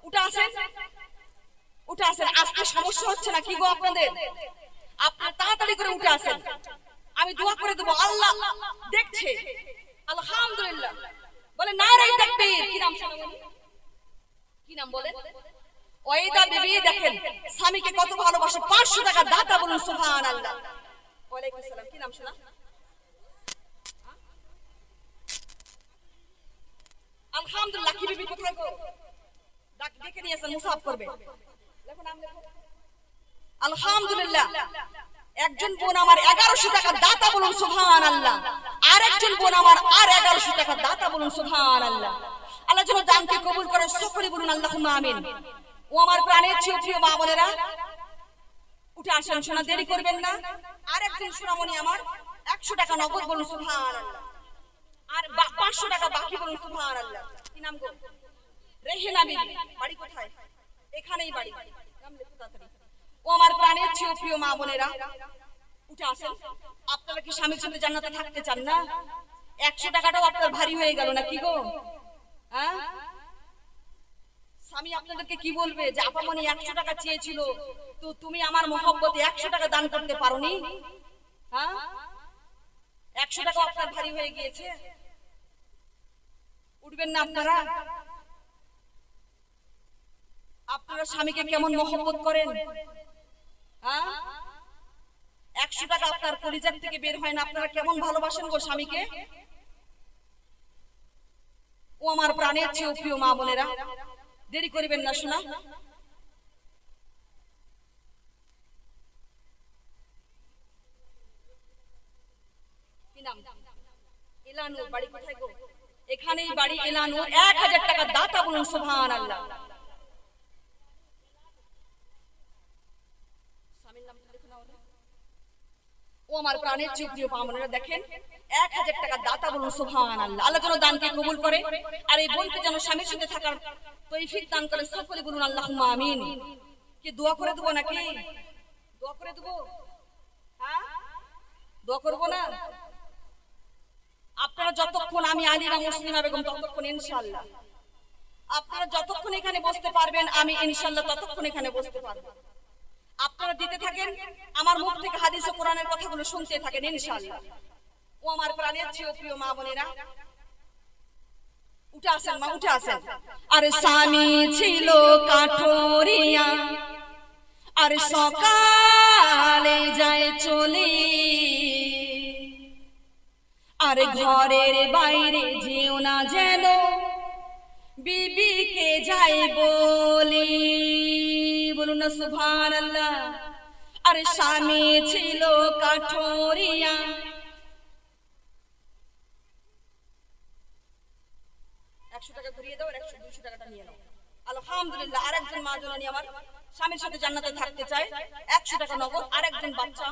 উঠে আসেন, উঠে আসেন। আজকে সমস্যা হচ্ছে না কি গো আপনাদের? আপনারা তাড়াতাড়ি করে উঠে আসেন, আমি দোয়া করে দেবো, আল্লাহ দেখছে। আলহামদুলিল্লাহ। বলে নারায়ে তাকবীর। কি নাম শোনা? কি নাম বলে? ওয়াইদা বিবি। দেখেন স্বামীকে কত ভালোবাসে, 500 টাকা দাতা, বলুন সুবহানাল্লাহ। ওয়ালাইকুম সালাম। কি নাম শোনা? আলহামদুলিল্লাহ। কি বিবি কোথায় গো? ডাক দেখে নিয়ে আসেন, মুসাফ করবে। দেখো নাম লেখো। আলহামদুলিল্লাহ। একজন বোন আমার 1100 টাকা দাতা, বলুন সুবহানাল্লাহ। আর একজন বোন আমার আর 1100 টাকা দাতা, বলুন সুবহানাল্লাহ। আল্লাহ যেন দানকে কবুল করে, সকলে বলুন আল্লাহুম্মা আমিন। ও আমার প্রাণের চেয়ে প্রিয় মা বোনেরা, উঠে আসেন শোনা, দেরি করবেন না। আর একজন সোনামণি আমার 100 টাকা নগদ, বলুন সুবহানাল্লাহ। আর 500 টাকা বাকি, বলুন সুবহানাল্লাহ। কি নাম গো? রেহেনা বিবি। বাড়ি কোথায়? এখানেই বাড়ি। নাম লেখো তাড়াতাড়ি। ও আমার প্রাণের চেয়ে প্রিয় মা বোনেরা, উঠে আসেন। আপনারা কি স্বামীর সাথে জান্নাতে থাকতে চান না? 100 টাকাটাও আপনার ভারী হয়ে গেল না কি গো? হ্যাঁ, স্বামী আপনাদেরকে কি বলবে যে আপামনি 100 টাকা চেয়েছিল, তো তুমি আমার মহব্বতে 100 টাকা দান করতে পারোনি? হ্যাঁ, 100 টাকা আপনার ভারী হয়ে গিয়েছে। উঠবেন না আপনারা? আপনারা স্বামীকে কেমন মহব্বত করেন? হ্যাঁ, 100 টাকা আপনার কলিজার থেকে বের হয় না, আপনারা কেমন ভালোবাসেন গো স্বামীকে? ও আমার প্রাণের চেয়ে প্রিয় মা বোনেরা, দেরি করবেন না শোনা। কি নাম? এলানুর। বাড়ি কোথায় গো? এখানেই বাড়ি, এলানুর। 1000 টাকা দাতা, বলুন সুবহানাল্লাহ। স্বামীর নামটা দেখো না ওরা। ও আমার প্রাণের চেয়ে প্রিয় মা বোনেরা, দেখেন 1000 টাকা দাতা, বলুন সুবহানাল্লাহ। আল্লাহ যেন দানকে কবুল করে, আর এই বোনকে যেন স্বামীর সাথে থাকার তৌফিক দান করে, সকলে বলুন আল্লাহুম্মা আমিন। কি দোয়া করে দেবো নাকি? দোয়া করে দেবো? হ্যাঁ, দোয়া করবো না? আপনারা যতক্ষণ আমি আলিমা মুসলিমা বেগম ততক্ষণ ইনশাআল্লাহ, আপনারা যতক্ষণ এখানে বসতে পারবেন আমি ইনশাআল্লাহ ততক্ষণ এখানে বসতে পারবো। আপনারা দিতে থাকেন, আমার মুখ থেকে হাদিস ও কোরআনের কথাগুলো শুনতে থাকেন ইনশাআল্লাহ। ও আমার প্রাণের চেয়ে প্রিয় মা বোনেরা, উঠে আসেন মা, উঠে আসেন। আর স্বামী ছিল কাঠুরিয়া, আর সকালে যায় চলে, আর ঘরের বাইরে যেও না যেন বিবিকে যাই বলি, বলুন না সুবহানাল্লাহ। আর স্বামী ছিল কাঠুরিয়া। 100 টাকা ঘুরিয়ে দাও, 200 টাকাটা নিয়ে নাও। আলহামদুলিল্লাহ। আরেকজন মা জননী আমার স্বামীর সাথে জান্নাতে থাকতে চায়, 100 টাকা নগদ। আরেকজন বাচ্চা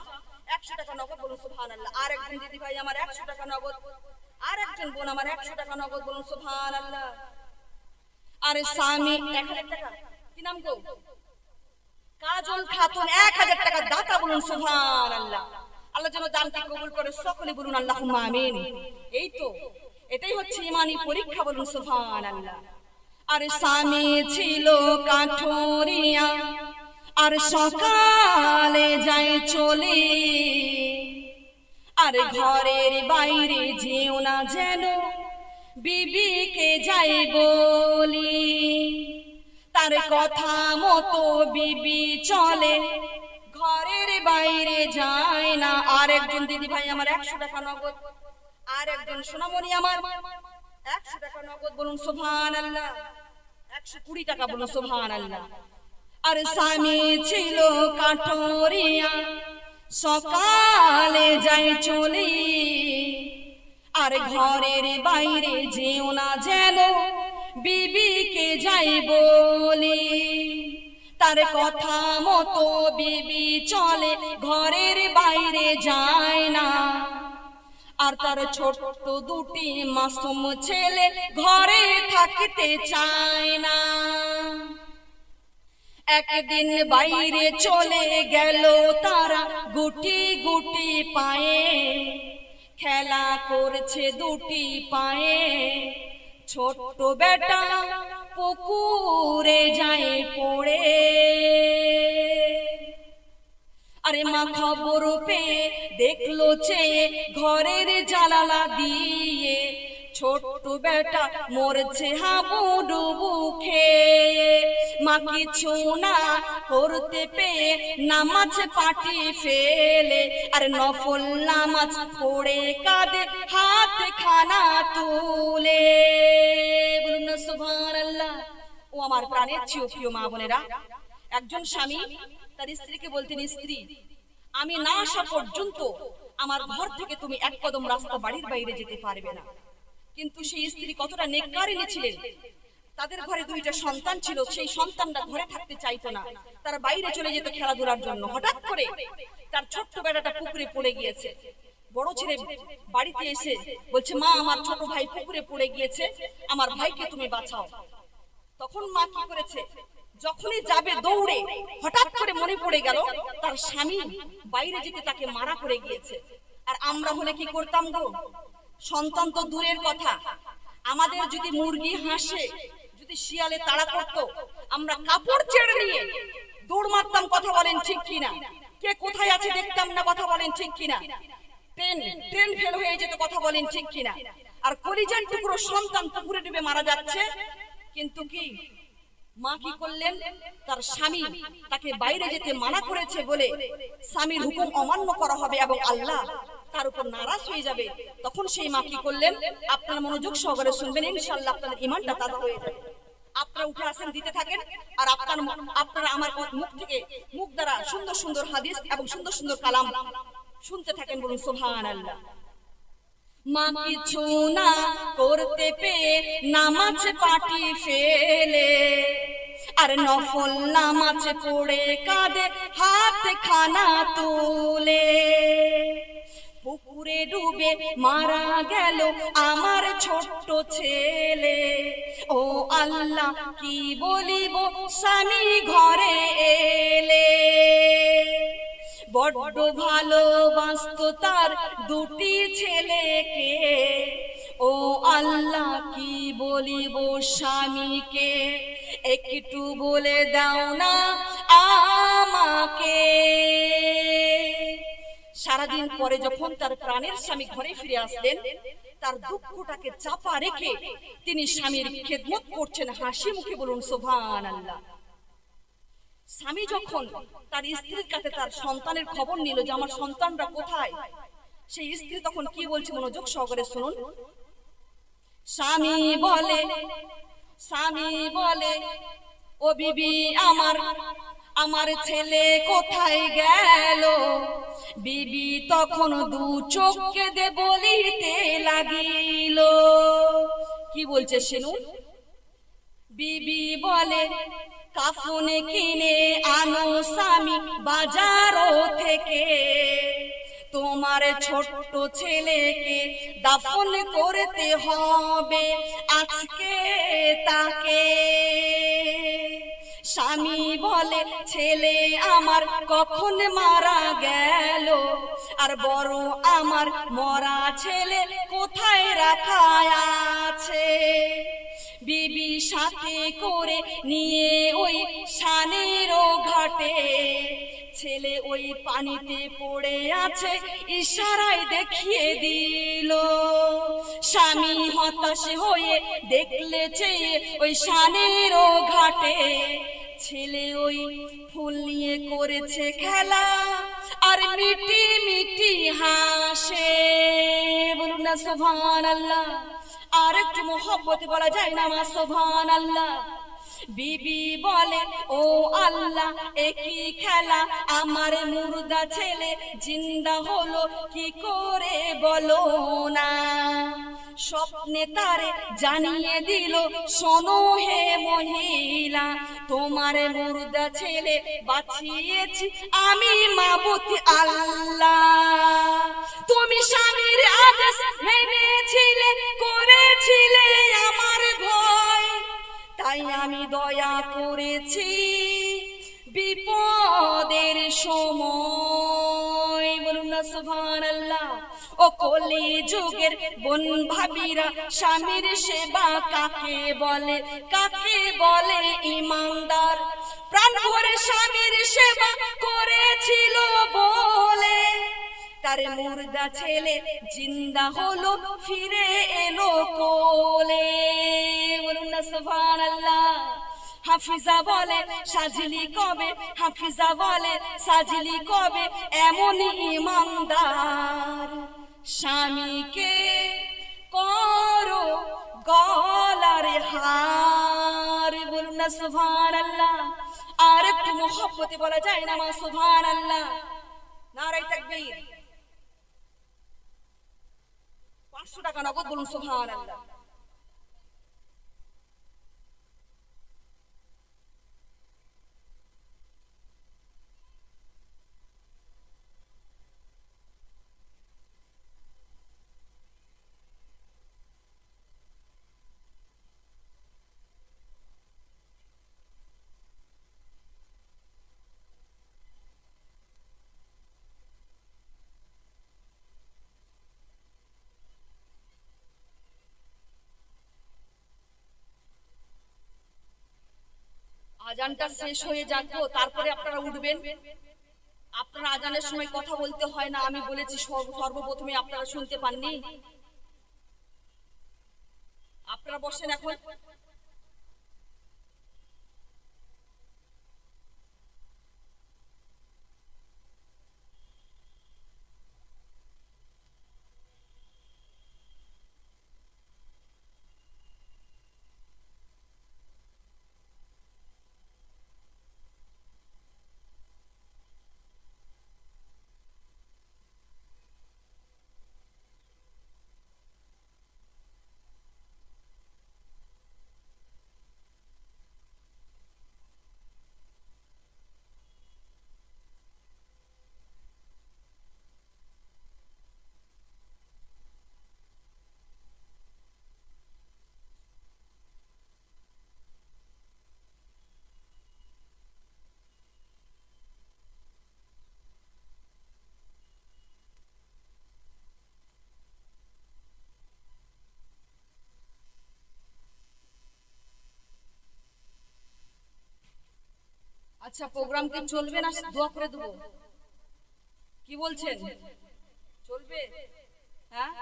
100 টাকা নগদ, বলুন সুবহানাল্লাহ। আর একজন দিদি ভাই আমার 100 টাকা নগদ, আর একজন বোন আমার 100 টাকা নগদ, বলুন সুবহানাল্লাহ। আরে স্বামী 1000 টাকা, কি নাম গো? কাজল খাতুন 1000 টাকা দাতা, বলুন সুবহানাল্লাহ। আল্লাহ যেন দানকে কবুল করে, সকলে বলুন আল্লাহুম্মা আমিন। এই তো, এটাই হচ্ছে ঈমানি পরীক্ষা, বলুন সুবহানাল্লাহ। আরে স্বামী ছিল কাঠুরিয়া, আর সকালে যায় চলে, আর ঘরের বাইরে যেও না যেন বিবিকে যাই বলি, তার কথা মতো বিবি চলে, ঘরের বাইরে যায় না। আর একজন দিদি ভাই আমার 100 টাকা নগদ, আর একজন সোনামণি আমার 100 টাকা নগদ, বলুন সুবহানাল্লাহ। 120 টাকা, বলুন সুবহানাল্লাহ। আর স্বামী ছিল কাঠুরিয়া, সকালে যায় চলে, আর ঘরের বাইরে যেও না যেন বিবিকে যাই বলি, তার কথা মতো বিবি চলে, ঘরের বাইরে যায় না। আর তার ছোট্ট দুটি মাসুম ছেলে ঘরে থাকতে চায় না। একদিন বাইরে চলে গেল তারা গুটি গুটি পায়ে, খেলা করছে দুটি পায়ে, ছোট্ট বেটা পুকুরে যায় পড়ে। আরে মা খবর পেয়ে দেখলো চেয়ে ঘরের জানালা দিয়ে, ছোট্ট বেটা মরছে হাবুডুবু খেয়ে। মা কিছু না করতে পেয়ে নামাজ পাটি ফেলে, আর নফল নামাজ পড়ে কাঁদে হাত খানা তুলে, বলুন সুবহানাল্লাহ। ও আমার প্রাণের চেয়েও প্রিয় মা বোনেরা, একজন স্বামী তার স্ত্রীকে বলতেন, স্ত্রী আমি না আসা পর্যন্ত আমার ঘর থেকে তুমি এক কদম রাস্তা বাড়ির বাইরে যেতে পারবে না। কিন্তু সেই স্ত্রী কতটা নেককারিনী ছিলেন, তাদের ঘরে 2টা সন্তান ছিল, সেই সন্তানরা ঘরে থাকতে চাইতো না, তারা বাইরে চলে যেত খেলাধুলার জন্য। হঠাৎ করে তার ছোট্ট বেটাটা পুকুরে পড়ে গিয়েছে। বড় ছেলে বাড়িতে এসে বলছে, মা আমার ছোট ভাই পুকুরে পড়ে গিয়েছে, আমার ভাইকে তুমি বাঁচাও। তখন মা কি করেছে, যখনই যাবে দৌড়ে, হঠাৎ করে মনে পড়ে গেল তার স্বামী বাইরে যেতে তাকে মারা পড়ে গিয়েছে। আর আমরা হলে কি করতাম গো? সন্তান তো দূরের কথা, আমাদের যদি মুরগি হাসে, যদি শিয়ালে তাড়া করতো, আমরা কাপড় ছেড়ে নিয়ে দৌড় মারতাম, কথা বলেন ঠিক কিনা? কে কোথায় আছে দেখতাম না, কথা বলেন ঠিক কিনা? ট্রেন ফেল হয়ে যেত, কথা বলেন ঠিক কিনা? আর কলিজার টুকরো সন্তান পুকুরে ডুবে মারা যাচ্ছে, কিন্তু কি মা কি করলেন, তার স্বামী তাকে বাইরে যেতে মানা করেছে বলে স্বামীর হুকুম অমান্য করা হবে এবং আল্লাহ তার উপর নারাজ হয়ে যাবে, তখন সেই মা কি করলেন? আপনারা মনোযোগ সহকারে শুনবেন, ইনশাআল্লাহ আপনাদের ঈমানটা তাজা হয়ে যাবে। আপনারা উঠে আসেন, দিতে থাকেন, আর আপনারা আমার মুখ দ্বারা সুন্দর সুন্দর হাদিস এবং সুন্দর সুন্দর কালাম শুনতে থাকেন, বলুন সুবহানাল্লাহ। মা কিছু না করতে পেয়ে নামাজ পাটি ফেলে, আর নফল নামাজ পড়ে কাঁদে হাত খানা তুলে। পুকুরে ডুবে মারা গেল আমার ছোট্ট ছেলে, ও আল্লাহ কি বলিব স্বামী ঘরে এলে। বড্ড ভালোবাসতো তার দুটি ছেলেকে, ও আল্লাহ কি বলিব স্বামীকে, একটু বলে দাও না আমাকে। সারাদিন পরে যখন তার প্রাণের স্বামী ঘরে ফিরে আসলেন, তার দুঃখটাকে চাপা রেখে তিনি স্বামীর খেদমত করছেন হাসি মুখে, বলুন সুবহানাল্লাহ। স্বামী যখন তার স্ত্রীর কাছে তার সন্তানের খবর নিল যে আমার সন্তানরা কোথায়, সেই স্ত্রী তখন কি বলছে, মনোযোগ সহকারে শুনুন। স্বামী বলে ও বিবি আমার ছেলে কোথায় গেল? বিবি তখন দু চোখ কেঁদে বলিতে লাগিল। কি বলছে শুনুন। বিবি বলে, কাফন কিনে আনো স্বামী বাজারও থেকে, তোমার ছোট্ট ছেলেকে দাফন করতে হবে আজকে তাকে। স্বামী বলে ছেলে আমার কখন মারা গেল, আর বড় আমার মরা ছেলে কোথায় রাখা আছে। বিবি সাথে করে নিয়ে ওই শানের ঘাটে, ছেলে ওই পানিতে পড়ে আছে ইশারায় দেখিয়ে দিল। স্বামী হতাশ হয়ে দেখলে চেয়ে ওই শানের ঘাটে, ছেলে ওই ফুল নিয়ে করেছে খেলা আর মিটি মিটি হাসে। বলুন না সুবহানাল্লাহ। আর একটু মোহব্বতে বলা যায় না মা সুবহানাল্লাহ। বিবি বলে ও আল্লাহ একই খেলা, আমার মুর্দা ছেলে জিন্দা হলো কি করে বলো না। স্বপ্নে তারে জানিয়ে দিল শোনো হে মহিলা, তোমার মুর্দা ছেলে বাঁচিয়েছি আমি মাবুদ আল্লাহ। তুমি স্বামীর আদেশ মেনেছিলে, করেছিলে আমার ভয়, তাই আমি দয়া করেছি বিপদের সময়। বলুন না সুবহানাল্লাহ। ও কলি যুগের বোন ভাবিরা, স্বামীর সেবা কাকে বলে, কাকে বলে ইমানদার। প্রাণ ভরে স্বামীর সেবা করেছিল বলে তার মুর্দা ছেলে জিন্দা হলো ফিরে এলো কোলে। বলুন না সুবহানাল্লাহ। হাফিজা বলে সাজলি কবে, হাফিজা বলে সাজলি কবে, এমন ইমানদার স্বামীকে করো গলার হার। বলুন না সুবহানাল্লাহ। আর একটু মোহব্বতে বলা যায় না মা সুবহানাল্লাহ। নারে তাকবীর। 500 টাকা নগদ বলুন সুবহানাল্লাহ। আজানটা শেষ হয়ে যাক, তারপরে আপনারা উঠবেন। আপনারা আজানের সময় কথা বলতে হয় না, আমি বলেছি সর্বপ্রথমে, আপনারা শুনতে পাননি? আপনারা বসেন এখন। আচ্ছা, প্রোগ্রাম কি চলবে না দোয়া করে দেবো? কি বলছেন, চলবে? হ্যাঁ,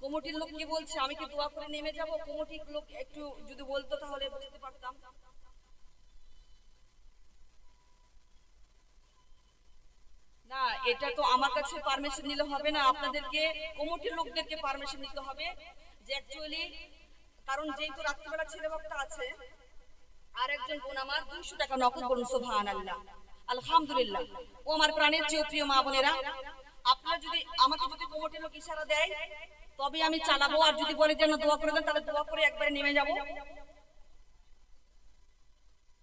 কমিটির লোক কি বলছে? আমি কি দোয়া করে নেমে যাব? কমিটির লোক একটু যদি বলতো তাহলে বুঝতে পারতাম। না, এটা তো আমার কাছে পারমিশন নিলে হবে না, আপনাদেরকে কমিটির লোকদেরকে পারমিশন নিতে হবে। যে অ্যাকচুয়ালি কারণ যেহেতু রাত্রিবেলা ছেলে ভক্ত আছে, আর একজন বোন আমার 200 টাকা নগদ বলুন সুবহানাল্লাহ। আলহামদুলিল্লাহ। ও আমার প্রাণের চেয়ে প্রিয় মা বোনেরা, আপনারা যদি আমাকে যদি কমিটির লোক ইশারা দেয় তবে আমি চালাবো, আর যদি বলে যেন দোয়া করে দেন তাহলে দোয়া করে একবারে নেমে যাব।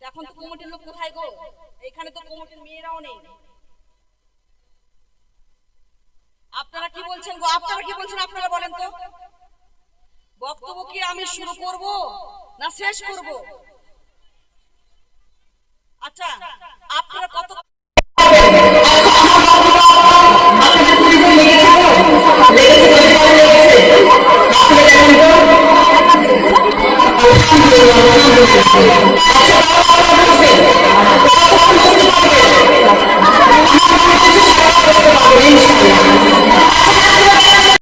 এখন তো কমিটির লোক কোথায় গো? এখানে তো কমিটির মেয়েরাও নেই। বলছেন গো, আপনারা কি বলছেন আপনারা বলেন তো। বক্তব্য কি আমি শুরু করব না শেষ করব? আচ্ছা আপনারা কত আচ্ছা